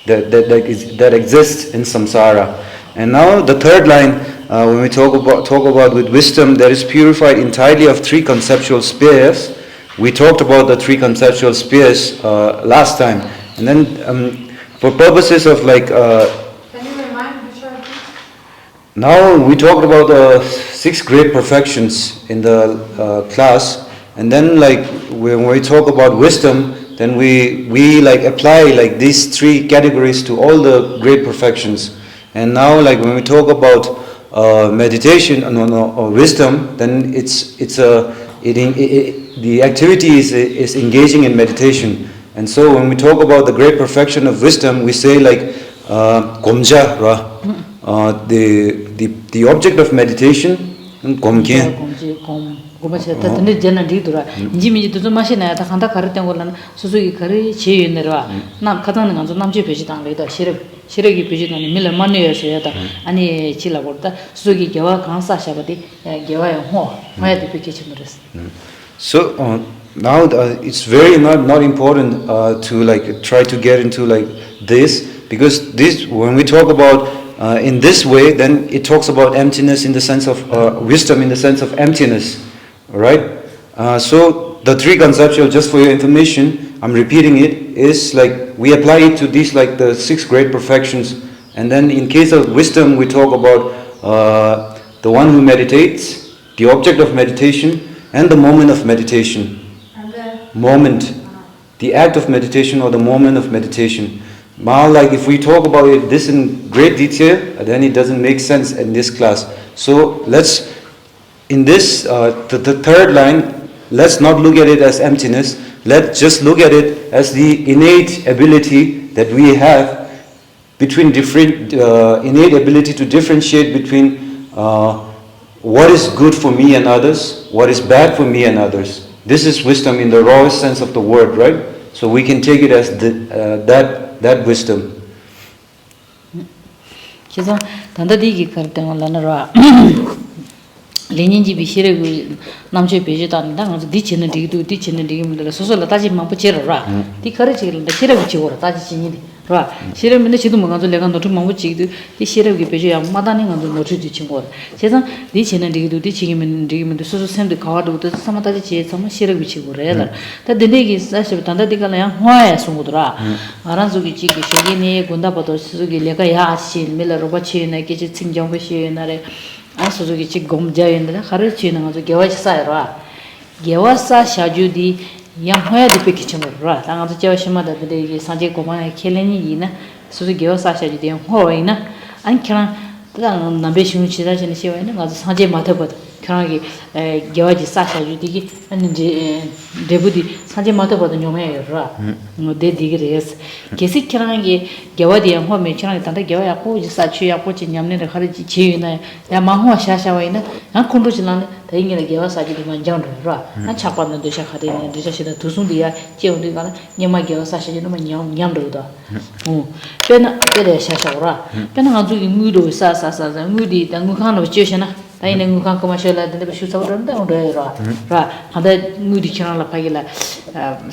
that exist in samsara. And now the third line, when we talk about with wisdom that is purified entirely of three conceptual spheres. We talked about the three conceptual spheres last time, and then for purposes of like. Can you remind which are these? Now we talked about the 6 great perfections in the class, and then like when we talk about wisdom, then we like apply like these 3 categories to all the great perfections. And now like when we talk about meditation or wisdom, then the activity is engaging in meditation. And so when we talk about the great perfection of wisdom, we say like Gomja, the object of meditation, Gomkyen. 고마체 다든지 제나 디도라 인지미지 도좀 마시나 다 간다 가르땡 걸라나 수수기 가르 제윤네라 남 가다는 간도 남지 베지당 레다 시력이 베지당 밀라 만내여서야다 아니 지라고다 수수기 개와 강사샤바디 개와야 호 마야디 베케치므레스. So now it's very not important to like try to get into like this, because this, when we talk about in this way, then it talks about emptiness in the sense of wisdom in the sense of emptiness. Right? So the three conceptual, just for your information, I'm repeating it, is like we apply it to these like the 6 great perfections. And then in case of wisdom, we talk about the one who meditates, the object of meditation, and the moment of meditation. And the Moment. The act of meditation or the moment of meditation. Now, like if we talk about it this in great detail, then it doesn't make sense in this class. So let's, in this, the third line, let's not look at it as emptiness. Let's just look at it as the innate ability that we have between different, innate ability to differentiate between what is good for me and others, what is bad for me and others. This is wisdom in the rawest sense of the word, right? So we can take it as that wisdom. 그래서 단다디기 가르땡 올라나라 레닌지 비시레고 남체 베지단다 가서 디치는 디기도 소소라 따지 마부체라 디 가르치를 시레 비치고라 따지 지니디 라 시레면데 지도 뭐가도 내가 노트 마부치기도 디 시레기 베지야 마다니 가도 노트 디친고 그래서 디치는 디기도 디치기면 소소 샘도 가와도 사마다지 지 사마 시레 비치고라 다 데데기 사시 단다디가야 화야 송고더라 아란소기 지기 시기니 군다바도 수기 내가 야시 밀러로바치네 기지 칭정회시 나래 아 소소기 지 곰자인데 가르치는 거저 개와사라 개와사 샤주디 양화야디 베키치모라 당아도 제와시마다 데게 산제 고마에 켈레니이나 소소 개와사 샤주디 호이나 안케나 당 남베시무 치다지는 시와이나 가서 산제 마타버도 그러기 개와지 사샤주디기 아닌지 데부디 산제 마타버도 뇽해요라 뭐 데디그레스 게시키라기 개와디 양화메 치라기 단다 개와야 고지 사취야 고지 냠네를 가르지 제유나 야 망화 샤샤와이나 안 콘도질라네 다잉게 개와 사지디 만장르라 나 차빠는 도샤 카데네 도샤시다 두순디야 제운디가 녀마 개와 사시지는 냠냠르다 페나 페레 샤샤오라 페나 가주기 무도 사사사 무디 당구칸로 쮸시나 다이네 무칸 코마셜라 데베 슈사오른다 오르라 라 하다 무디 치나라 파길라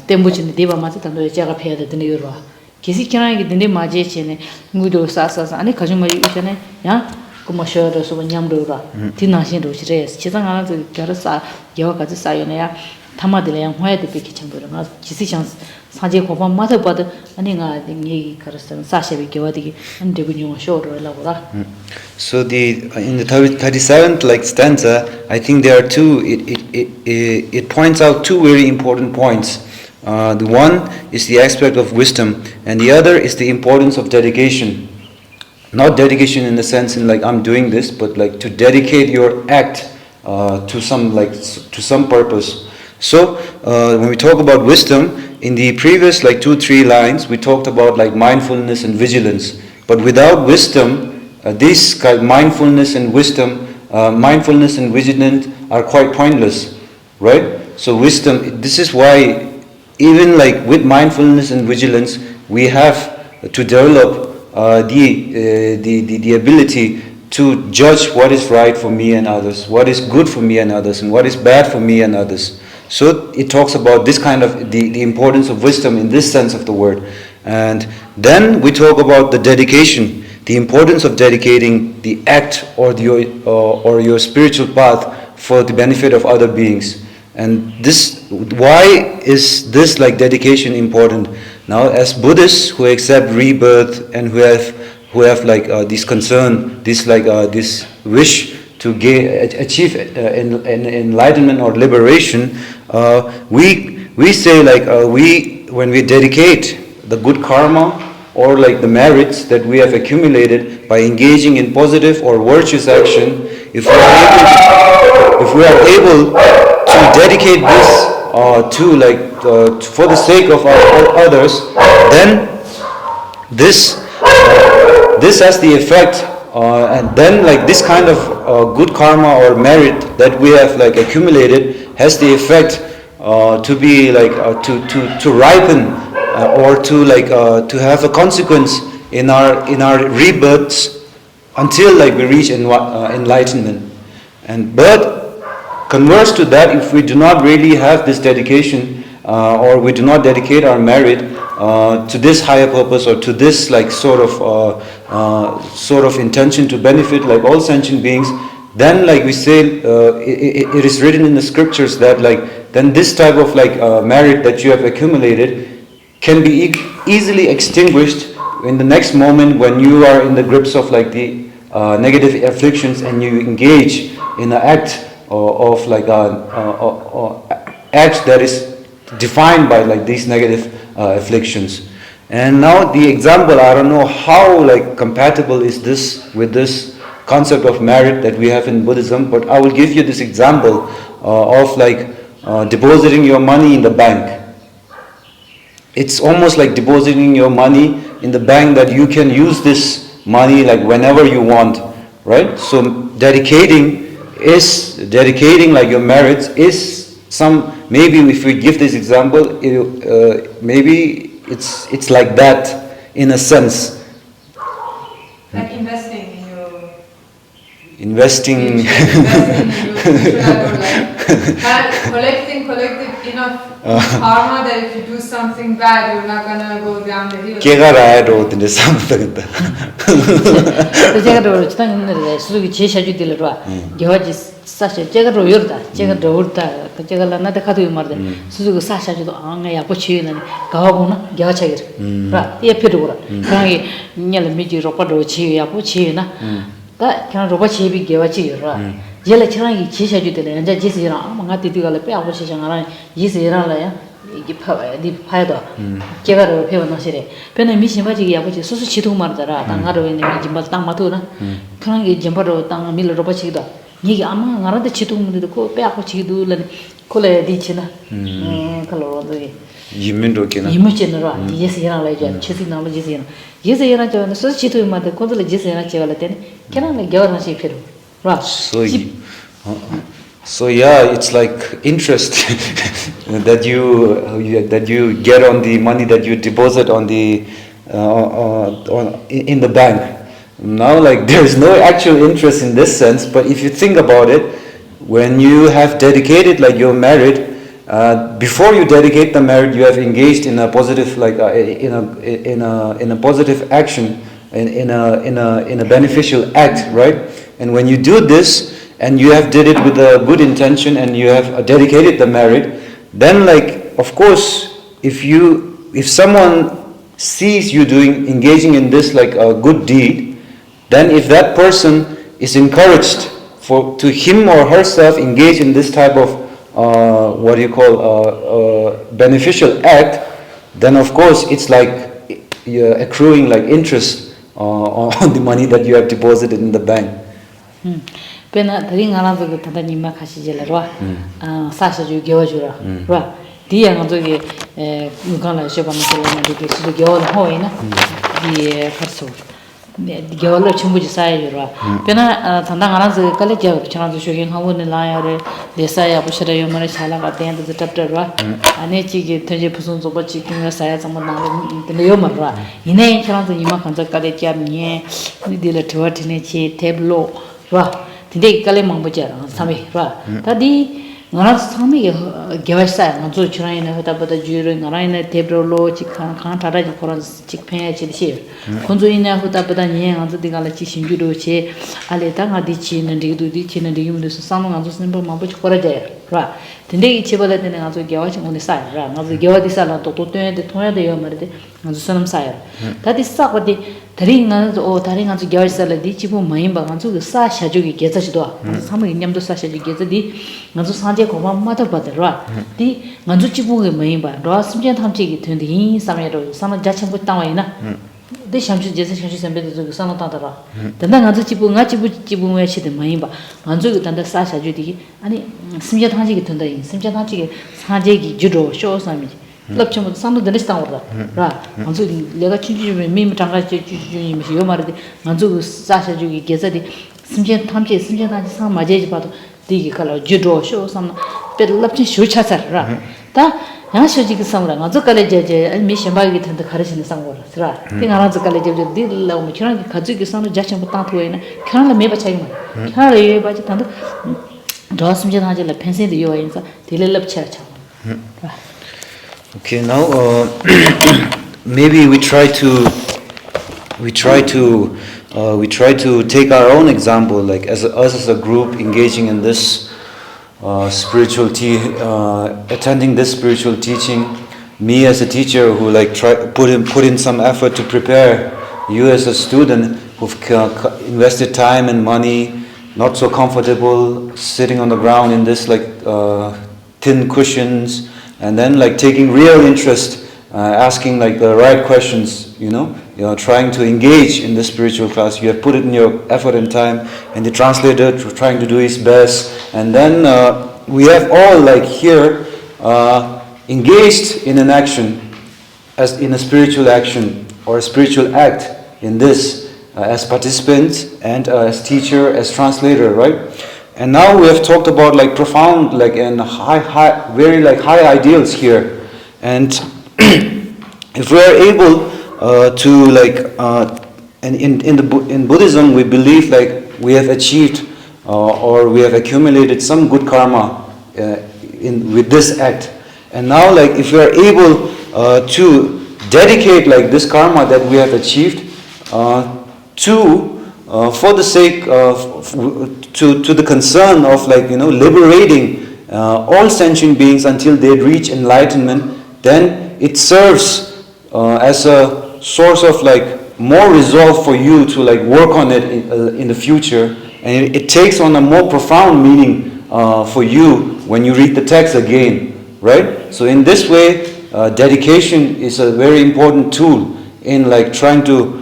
템부치니 디바 마치 단도 제가 페야 되는 요라 계시 치나기 딘데 마제치네 무도 사사사 아니 가주마리 이샤네 야 고마셔도 소바 냠르라 디나신도 시레스 치상하나 저르사 여가지 사요네야 타마들이야 화야데 베키cham보라 지시상 사제 고반 마서 봐도 아니가 얘기 가르스는 사셰비 겨와디기 안데군요 쇼르라고라. So in the 37th like stanza, I think there are two. It points out two very important points. The one is the aspect of wisdom, and the other is the importance of dedication. Not dedication in the sense in like I'm doing this, but like to dedicate your act to some purpose. So when we talk about wisdom, in the previous like 2-3 lines, we talked about like mindfulness and vigilance. But without wisdom, these kind of mindfulness and wisdom, mindfulness and vigilance are quite pointless, right? So wisdom. This is why even like with mindfulness and vigilance, we have to develop the ability to judge what is right for me and others, what is good for me and others, and what is bad for me and others. So it talks about this kind of the importance of wisdom in this sense of the word. And then we talk about the dedication, the importance of dedicating the act or your spiritual path for the benefit of other beings. And this, why is this like dedication important? Now, as Buddhists who accept rebirth and who have like this concern, this wish to achieve enlightenment or liberation, we say like when we dedicate the good karma or like the merits that we have accumulated by engaging in positive or virtuous action, if we are able to dedicate this for the sake of our others, then this has the effect, and then like this kind of good karma or merit that we have like accumulated has the effect to be like to ripen or to have a consequence in our rebirths until like we reach enlightenment. But converse to that, if we do not really have this dedication or we do not dedicate our merit to this higher purpose or to this like sort of intention to benefit like all sentient beings, then like we say it is written in the scriptures that like then this type of like merit that you have accumulated can be easily extinguished in the next moment when you are in the grips of like the negative afflictions and you engage in an act of like act that is defined by like these negative afflictions. And now the example, I don't know how like compatible is this with this concept of merit that we have in Buddhism, but I will give you this example of like depositing your money in the bank. It's almost like depositing your money in the bank that you can use this money like whenever you want, right? So dedicating like your merits is maybe if we give this example, maybe it's like that in a sense. Like investing in your Investing in your collecting enough karma that if you do something bad, you're not gonna go down the hill. Jela chirangi chisha judele anja jisi ra manga titigala pe abo chisha ngara jisi ra la ya di phaido chega ro phe no sire pe na mi simba ji ya bo chi susu chitu mar dara ta ngaro ne mi jimbal tang matu na krangi jimba ro tang mi lo ro chi da ni ga ama ngara de chitu mu de ko pe abo chi du la ko le di china kalo ro de yimin ro kena yimu chen ro di jisi ra la ja chisi na lo jisi ra ja na susu chitu ma de ko le jisi ra chega la ten kena le gyawar na chi phiru. So yeah, it's like interest that you get on the money that you deposit on the in the bank. Now, like there is no actual interest in this sense, but if you think about it, when you have dedicated like your merit, before you dedicate the merit, you have engaged in a positive like in a positive action, in a beneficial act, right? And when you do this and you have did it with a good intention and you have dedicated the merit, then like of course if someone sees you engaging in this like a good deed, then if that person is encouraged to him or herself engage in this type of beneficial act, then of course it's like you're accruing like interest on the money that you have deposited in the bank. Pena tari ngana zo tanda nima khashi jela ro sasha ju gyo ju ro di yang zo ge ngana la sheba ma la de ke su gyo la ho ina di kharso di gyo la chumbu ji sa ju ro pena tanda ngana zo kale gyo chana zo shogin ha won la ya re de sa ya bushara yo mare chala ga de de tap ro ane chi ge tje pusun zo ba chi kin sa ya sam na de yo mar ro ine chana zo nima khan zo kale kya nye ni de la thwa thine chi teblo ro Today, Kalimambuja, Sami, Tadi, Narasami, Gavasa, Nazu China, Hutabata Juru, Narina, Tebro, Chikan, Kantara, Forans, Chikpan, Chilshir, Konzuina, Hutabata, Yang, the Galachi, Juduce, Aletanga, Dichin, and Dichin, and the Human Susan, and the simple Mambuch Koraja, Today, Chivalet and Azu Gavach on the side, Razu Gavadi Sala, Toto, the Toya de Yomade, and the Sunam Sire. That is Sakati. Taringan or Taringan to Garsala di Chibu Maimba and to the Sasha Jugi gets a door. Some Yam to Sasha gets a di, Nazu Sanja Koma Mata Badra, di Manzuchibu Maimba, Ross Jan Hamchi to the Samero, some Jachin with Tawina. 데 샴시 제세 샴시 선배도 저기 산노 따더라. 단다 가지 지부 왜 치데 많이 봐. 만족이 단다 사샤 주디 아니 심지어 당지기 된다. 심지어 당지기 사제기 주로 쇼사미. 럽처럼 산노 되는 스타워 라. 만족 내가 친구들 미미 장가 주주님 요 말이 만족 사샤 주기 계산이 심지어 당지 상 맞아지 봐도 되게 칼로 주로 쇼삼 벨럽치 쇼차사라. 다 양셔지기 상으로 가서 칼레제제 미션바기 된다 가르치는 상으로 쓰라. 내가 가서 칼레제제 딜라 오면 그런 가지기 상으로 자신 못한 토에는 그런 매바 차이만. 그런 예 바지 단도 더 심지어 하지라 펜센도 요인사 딜럽치아차. Okay, now maybe we try to take our own example, like us as a group engaging in this attending this spiritual teaching. Me as a teacher who like put in some effort to prepare you as a student who've invested time and money, not so comfortable sitting on the ground in this like thin cushions, and then like taking real interest, asking like the right questions, trying to engage in the spiritual class. You have put in your effort and time, and the translator trying to do his best, and then we have all like here engaged in an action, as in a spiritual action or a spiritual act in this as participant and as teacher, as translator, right? And now we have talked about like profound, like and very like high ideals here, and if we are able to like, and in Buddhism we believe like we have achieved or we have accumulated some good karma with this act, and now like if we are able to dedicate like this karma that we have achieved for the sake of to the concern of like liberating all sentient beings until they reach enlightenment, then it serves as a source of like more resolve for you to like work on it in the future, and it takes on a more profound meaning for you when you read the text again, right? So in this way, dedication is a very important tool in like trying to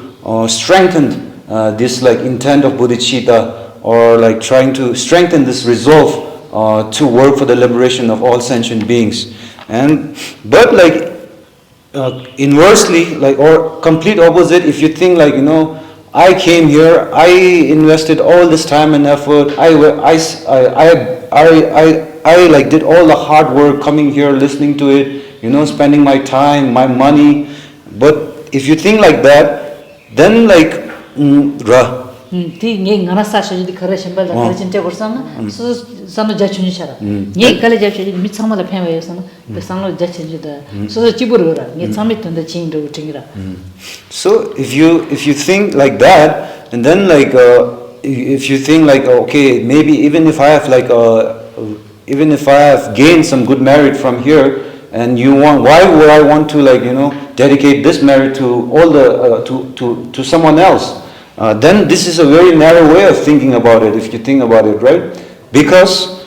strengthen this like intent of bodhicitta, or like trying to strengthen this resolve to work for the liberation of all sentient beings. But like inversely, like, or complete opposite, if you think like I came here, I invested all this time and effort, I like did all the hard work coming here, listening to it, spending my time, my money. But if you think like that, then like 티 ngana 사셔지 커레션 발다 커레션 때고서나 산노 자춘이셔라 예 칼레 자춘이 미참마다 팬웨에서는 그 산노 자춘이다 소 지부르라 예 참미던데 진도 ting이라. So if you think like that, and then like if you think like okay, maybe even if I have gained some good merit from here, and why would I want to like dedicate this merit to all the to someone else? Then this is a very narrow way of thinking about it, if you think about it, right? Because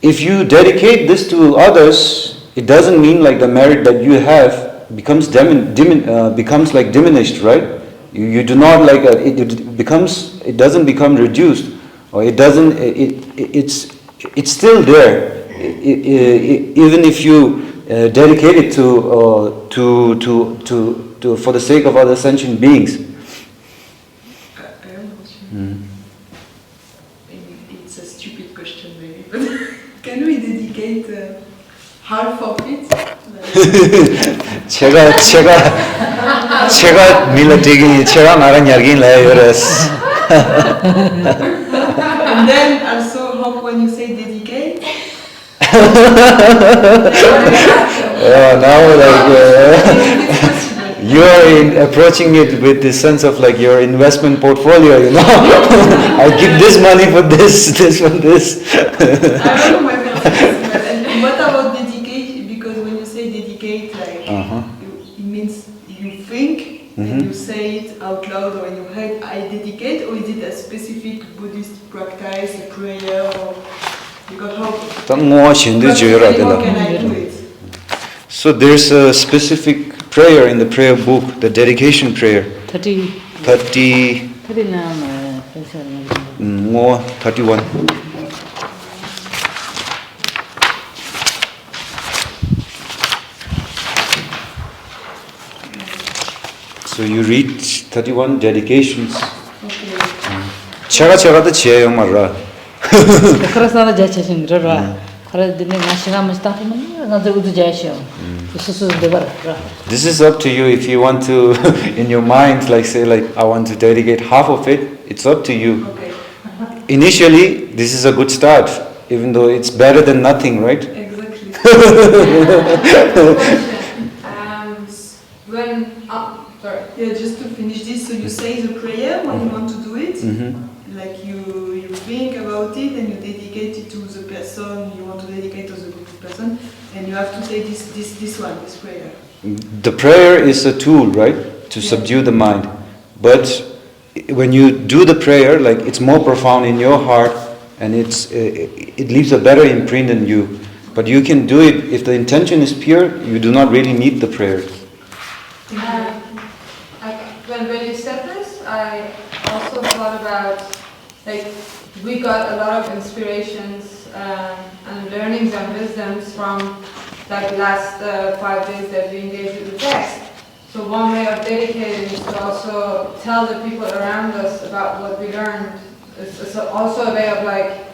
if you dedicate this to others, it doesn't mean like the merit that you have becomes becomes like diminished, right? You do not like it doesn't become reduced, or it's still there, even if you dedicate it to for the sake of other sentient beings. It's a stupid question maybe, but can we dedicate half of it? 제가 밀어대기 제가 말한 이야기는 레이어스. And then also hope when you say dedicate. Now like you are approaching it with the sense of like your investment portfolio, I give this money for this for this. I don't know my perspective. And what about dedicate? Because when you say dedicate, like it means you think and you say it out loud or in your head, I dedicate, or is it a specific Buddhist practice, a prayer, or because how can I do it? So there's a specific prayer in the prayer book, the dedication prayer. 30 30 more 31. So you read 31 dedications. Chaga chaga the chair marra. 그래서 자체신 그러라. 그래 되는 마시가 무스타면 나도 우도 자셔. 수수 되버라. This is up to you if you want to in your mind like say like I want to dedicate half of it. It's up to you. Okay. Initially this is a good start even though it's better than nothing, right? Exactly. Sorry. Yeah, just to finish this, so you say the prayer when you want to do it, like you think about it and you dedicate it to the person you want to dedicate to the group of person, and you have to say this prayer. The prayer is a tool, right, to subdue the mind. But when you do the prayer, like it's more profound in your heart, and it leaves a better imprint in you. But you can do it if the intention is pure. You do not really need the prayer. When you said this, I also thought about, like, we got a lot of inspirations and learnings and wisdoms from, like, last 5 days that we engaged with the text. So one way of dedicating is to also tell the people around us about what we learned. It's also a way of, like,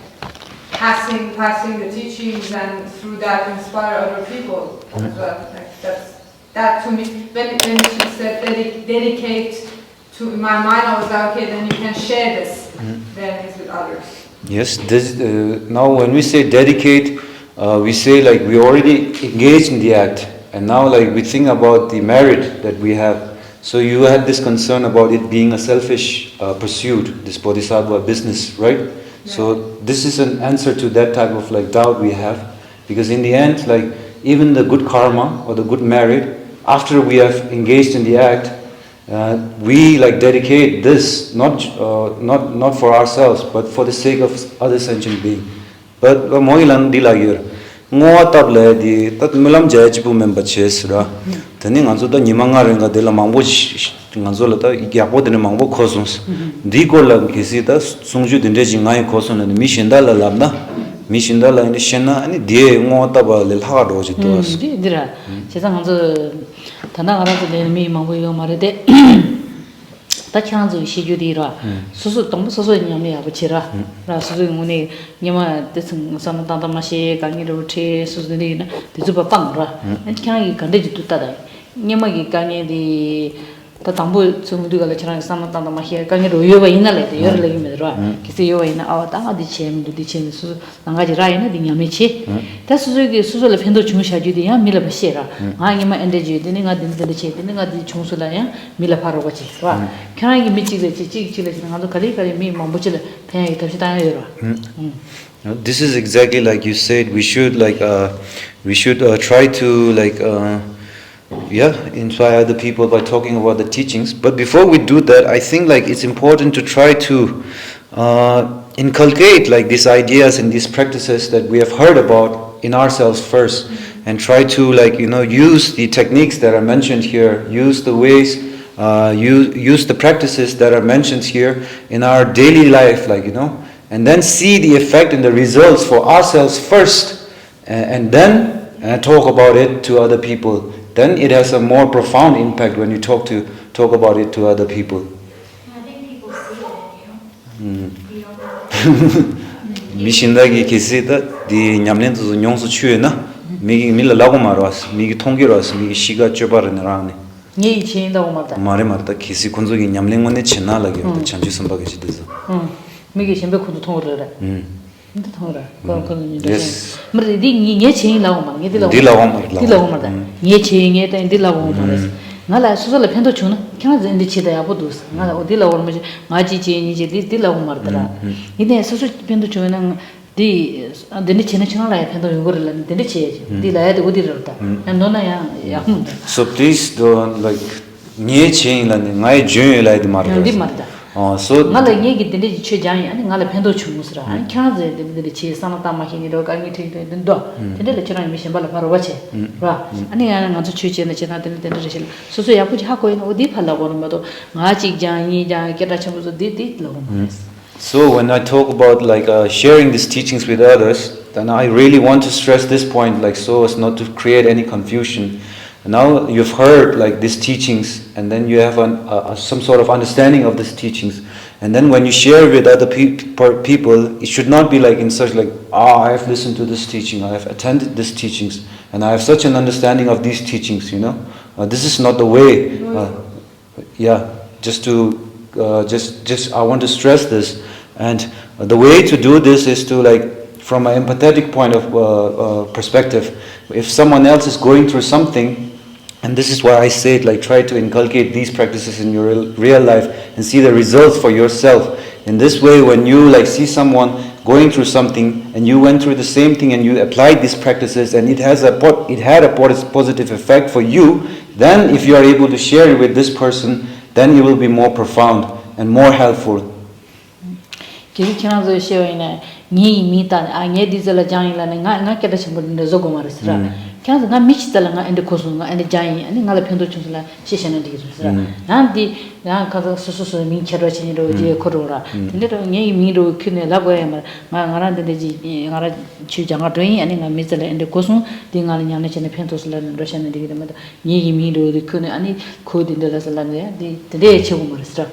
passing the teachings and through that inspire other people as well. Like, that to me, when she said dedicate, to in my mind I was like, okay, then you can share this then with others. Yes, this, now when we say dedicate, we say like we already engaged in the act, and now like we think about the merit that we have. So you had this concern about it being a selfish pursuit, this Bodhisattva business, right? Yeah. So this is an answer to that type of like doubt we have, because in the end, like even the good karma or the good merit, after we have engaged in the act, we like dedicate this not for ourselves but for the sake of other sentient being. But moilan dilagir ngo table di tat melam jajibu member chesra tani nganzo da nimanga renga de la mangbo nganzo la ta yakbo de mangbo khosons di ko la kisi da sungju dinde jingai khoson ni mishinda la lamna mishinda la ni shena ani die ngo taba le ha do ji to as dira 세상 먼저 단나가라도 내미 망보요 말에 다창주 시주디라 수수 동부 소소 냠이 아버지라 라 수수 문에 냠아 대승 삼단다 마시 강이로 체 수수니나 대주바 빵라 그냥 간데지 뚜따다 냠아기 강에디 다 담보 정도가 레처랑 삼단다 마시 강이로 요바 이나래 요르레기 메드라 기세 요바 이나 아와다디 쳔도 디쳔 수 나가지 라이나 디냠이치 다 수수기 수수를 펜도 중샤주디야 밀라바시라 아니마 엔데지 디네가 딘데체 디네가 디 총수라야 밀라파로가치 와 그냥이 미치게 지지지를 나도 가리가리 미 맘보치를 그냥 답시다요. This is exactly like you said. We should try to inspire other people by talking about the teachings. But before we do that, I think like it's important to try to inculcate like these ideas and these practices that we have heard about in ourselves first, and try to use the techniques that are mentioned here, use the ways, use the practices that are mentioned here in our daily life, and then see the effect and the results for ourselves first, and then talk about it to other people. Then it has a more profound impact when you talk about it to other people. I think people see it in you. 미신다기 기세다 디 냠nen도 뇽수 추에나 미기 밀라 라고 말was 미기 통기로스 미기 시가 쩌바르네라네 니 친다고 말다 말에 말다 기시 군족이 냠nen만에 지나라게 찬주 선박이 지듯어 미기 신배 군도 통으로라 근데 통으라 그건 yes 근데 니 친이라고 말 니들라고 말다 니 친이에 때 니들라고 말했어 나라 수술 펜도 주나 그냥 인디 치다야 보도스 나라 어디라고 말지 마지지 니지 니들라고 말더라 이데 수술 펜도 주는 디 안데니 치나치나라 펜도 요거를 데니 치야지 디라야 되고 디르다 너나야 야문 so please don't like 니 친이라니 나의 죄라이 말다 So ngala ngegi dinde ji che jang ani ngala phendo chumusra ani khaze de che sanata ma hini ro kangi thik de do dinde le chana mission bala paro wache ra ani nga chu che na chena dinde de reshil so so yapu ha ko ino odi phala gor ma do nga chi jang yi jang keta chamu so di lo. So when I talk about like sharing these teachings with others, then I really want to stress this point, like so as not to create any confusion. Now you've heard like these teachings, and then you have some sort of understanding of these teachings, and then when you share with other people, it should not be like in such like, I have listened to this teaching, I have attended these teachings, and I have such an understanding of these teachings. This is not the way. Just I want to stress this, and the way to do this is to like from an empathetic point of perspective. If someone else is going through something, and this is why I say it, like try to inculcate these practices in your real life and see the results for yourself. In this way, when you like see someone going through something and you went through the same thing and you applied these practices and it had a positive effect for you, then if you are able to share it with this person, then it will be more profound and more helpful. Kaya nga michi tala nga ende kosu nga ende jayi ane nga la pendo chungsula shishana digirusira nandi nga kaza susu ming chadwa chini ro je korora tende ro nge ming ro kyune labo ya mara nga ra dende ji nga ra chu janga doyi ane nga michi tala ende kosu di nga la nyana chene pendo sula ro shana digirusira mada nge ming ro kyune ane ko dende la sala nga di tende chego marasira.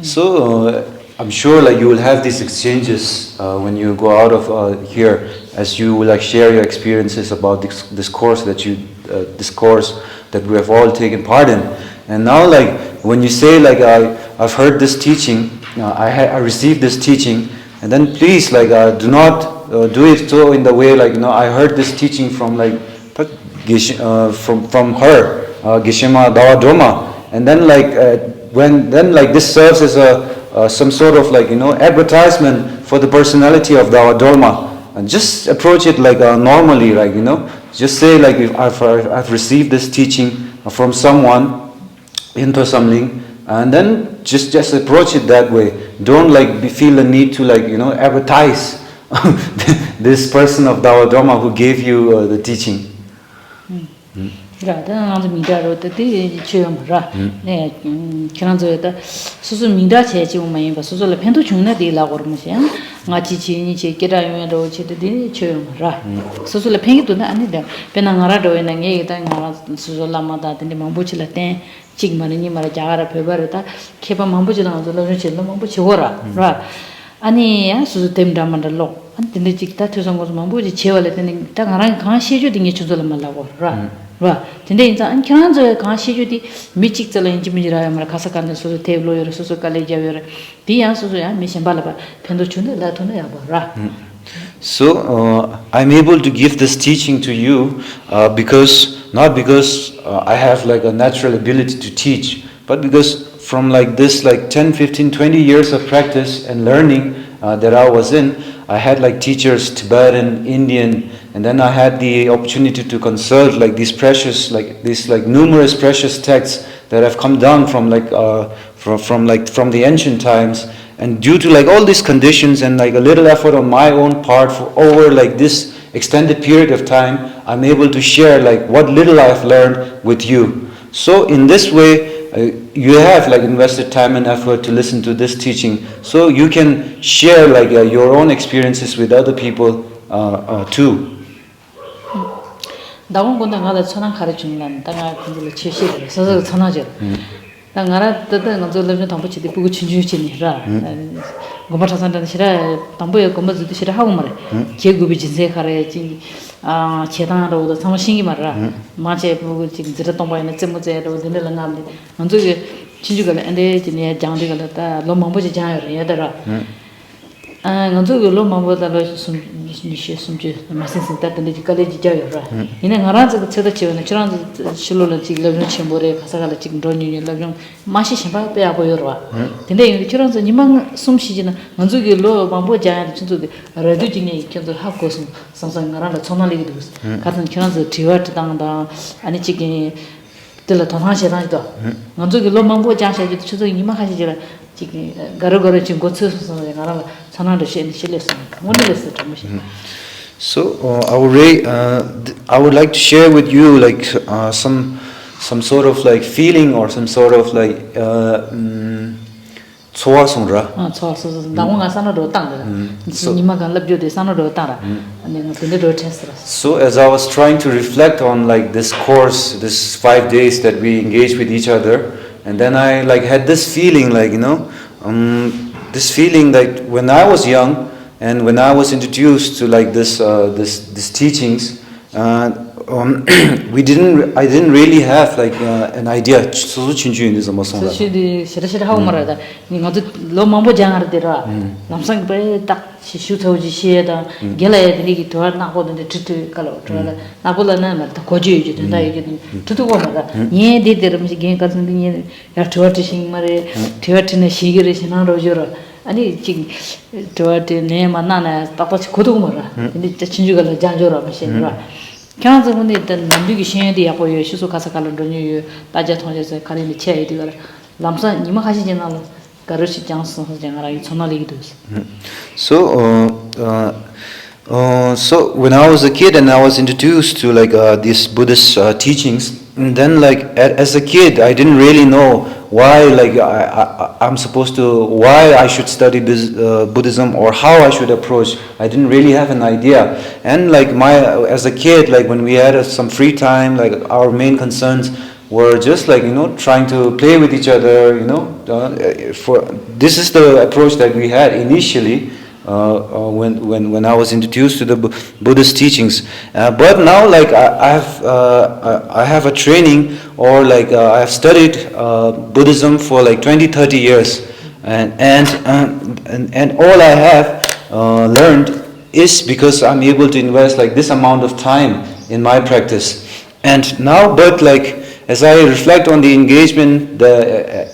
So I'm sure like you will have these exchanges when you go out of here, as you will like share your experiences about this course that we have all taken part in. And now like when you say like I've heard this teaching, I received this teaching, and then please like do not do it so in the way like I heard this teaching from like from her Geshema Dawa Dolma, and then like this serves as some sort of like advertisement for the personality of Dawa Dolma, and just approach it like normally, like just say like if I've received this teaching from someone in Thosamling, and then just approach it that way. Don't like feel the need to like advertise this person of Dawa Dolma who gave you the teaching. Rada nang minda ro te chöm ra ne kiran zo da susu minda che chi mo yin ba susu la phen tu chung na de la gor mo se nga chi chi ni che kira yin ro che de chöm ra susu la phen tu na ani da pe na ngara do na nge ta ngara susu la ma da de ma bu chi la ten chig ma ni ma ra ja ra pe ba ra ta ke ba ma bu chi la zo la che la ma bu chi ho ra 아니 야 수수 템다 만들로 안데 직다 투성 거 뭐지 제월에 되는 딱 하나 강 시주 등에 주절 말라고 라 근데 인자 안 견저 강 시주디 미직절 인지미라 말 가서 간데 수수 테블로여 수수 칼레지여여 디야 수수야 미션 발바 편도 준데 라토네 야봐라. So I'm able to give this teaching to you not because I have like a natural ability to teach, but because from like this like 10, 15, 20 years of practice and learning that I was in, I had like teachers, Tibetan, Indian, and then I had the opportunity to consult like these numerous precious texts that have come down from from the ancient times. And due to like all these conditions and like a little effort on my own part for over like this extended period of time, I'm able to share like what little I've learned with you. So in this way, you have like invested time and effort to listen to this teaching, so you can share like your own experiences with other people too. 다운 건데 나도 천안 가르치는 땅아 근데 최시를 서서 천하죠. 당가라 때는 저를 담보치도 보고 진주치니라. 고마 타산다 싫어. 담보에 고마도 싫어 하고 말해. 계급이 진세 가래지. 제단으로도 참 신기 말라. 마제 보고 지금 저런 동바에는 점무제로 되는 남들. 먼저 진주가 안데 진에 장대가다 로망보지 장여 얘들아. 먼저 로망보다로 숨지 마센센터 때문에 college 자여라. 이내 나라서 저도 지원에 저런 실로를 지금 첨보래 가사가 지금 돈이니라 좀 맛이 심바 빼야 보여라. 근데 저런 니만 숨쉬지는 먼저 로망보 자야 진짜 레드징에 이렇게 하고 상상 나라를 전화리기도 같은 저런 디워트 당다 아니 지금 들어 돈 하시라도 먼저 로망보 자셔도 저도 니만 하시지라 가르가르 지금 고쳐서 나라 전화를 실렸어. 오늘에서 좀 So I would like to share with you like some sort of like feeling or some sort of like 소화송라. 소화소 나온가 산으로 땅다. 니마가 럽교데 산으로 따라. 내가 근데로 tes트라. So as I was trying to reflect on like this course, this 5 days that we engage with each other, and then I like had this feeling like this feeling that when I was young and when I was introduced to like this teachings, I didn't really have like an idea. 소수친주인이 싫어 하고 말하다. 니가도 로망보 장하더라. 남상 딱 시슈토지 시에다 gelaya 되기 더 나고는데 트트 깔어. 나보다는 말다 고지유지 된다 이게 트트고 말다. 예 되더면 게 같은데 예 야트와트싱 말에 트와트네 시기를 지나로줘라. 아니 지금 저한테 내 만나나 딱같이 고도고 말아. 근데 진주가 장조라 마시느라. 그냥서 근데 일단 남비기 신에도 야고요. 시소 가서 갈런더니 따자 통해서 가리니 체에 되거라. 남산 니마 하시지나 가르치 장스 장하라 이 전화리기도 있어. So when I was a kid and I was introduced to like these Buddhist teachings, and then like as a kid I didn't really know why like I'm supposed to, why I should study Buddhism or how I should approach. I didn't really have an idea. And like as a kid, like when we had some free time, like our main concerns were just like trying to play with each other. This is the approach that we had initially. When I was introduced to the Buddhist teachings, but now like I have a training, or like I have studied Buddhism for like 20-30 years, and all I have learned is because I'm able to invest like this amount of time in my practice. And now, but like as I reflect on the engagement, the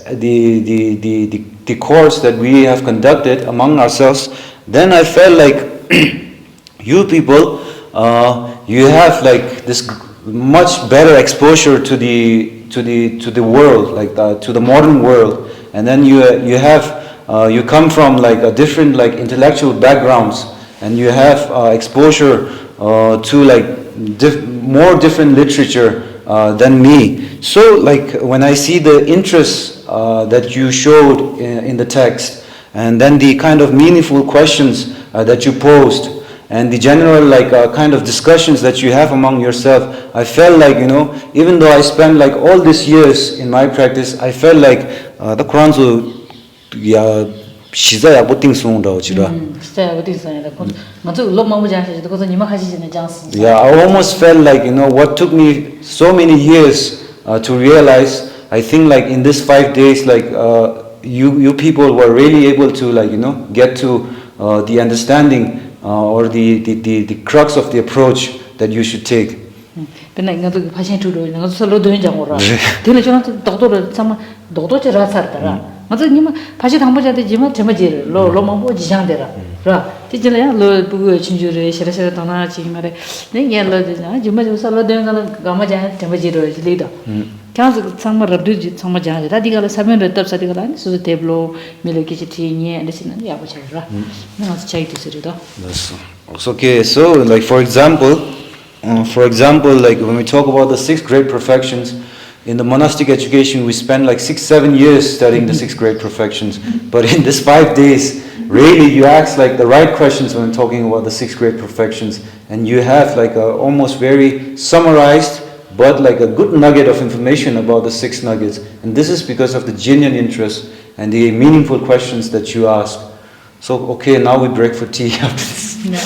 course that we have conducted among ourselves, then I felt like you people, you have like this much better exposure to the world, like to the modern world, and then you come from like a different like intellectual backgrounds, and you have exposure to like more different literature than me. So like when I see the interest that you showed in the text, and then the kind of meaningful questions that you posed, and the general like kind of discussions that you have among yourself, I felt like even though I spent like all these years in my practice, I felt like the Quran 시자야 못 띵송다고 지라. 진짜 못 띵송이다. 먼저 로마무 장시도 그래서 니마 하시지는 장스. Yeah, I almost felt like what took me so many years to realize. I think like in this 5 days, like you people were really able to like get to the understanding or the crux of the approach that you should take. 근데 이것도 파신 투로 이거 솔로 도인 장어라. 되는 저한테 도도를 참 도도처럼 살더라. 맞아 니마 파시 당보자되지만 제마지를 로마보 지장되라. 그라. 티질이야 로 부고 진주를 싫어서 떠나 지금 말에 내가 로잖아. 주마주 살로 되는 거는 가마자 제마지를 리더. 그래서 정말 럽두지 정말 잘 다디가 사면을 답사디가 아니 소소 테블로 밀레키치티니 안데시는 야보쳐라. 내가 차이도 쓰리다. Okay, so like for example, like when we talk about the 6 great perfections, in the monastic education we spend like 6-7 years studying the 6 great perfections. But in this 5 days, really you ask like the right questions when talking about the 6 great perfections, and you have like a almost very summarized but like a good nugget of information about the 6 nuggets. And this is because of the genuine interest and the meaningful questions that you ask. So okay, now we break for tea after this. Yeah.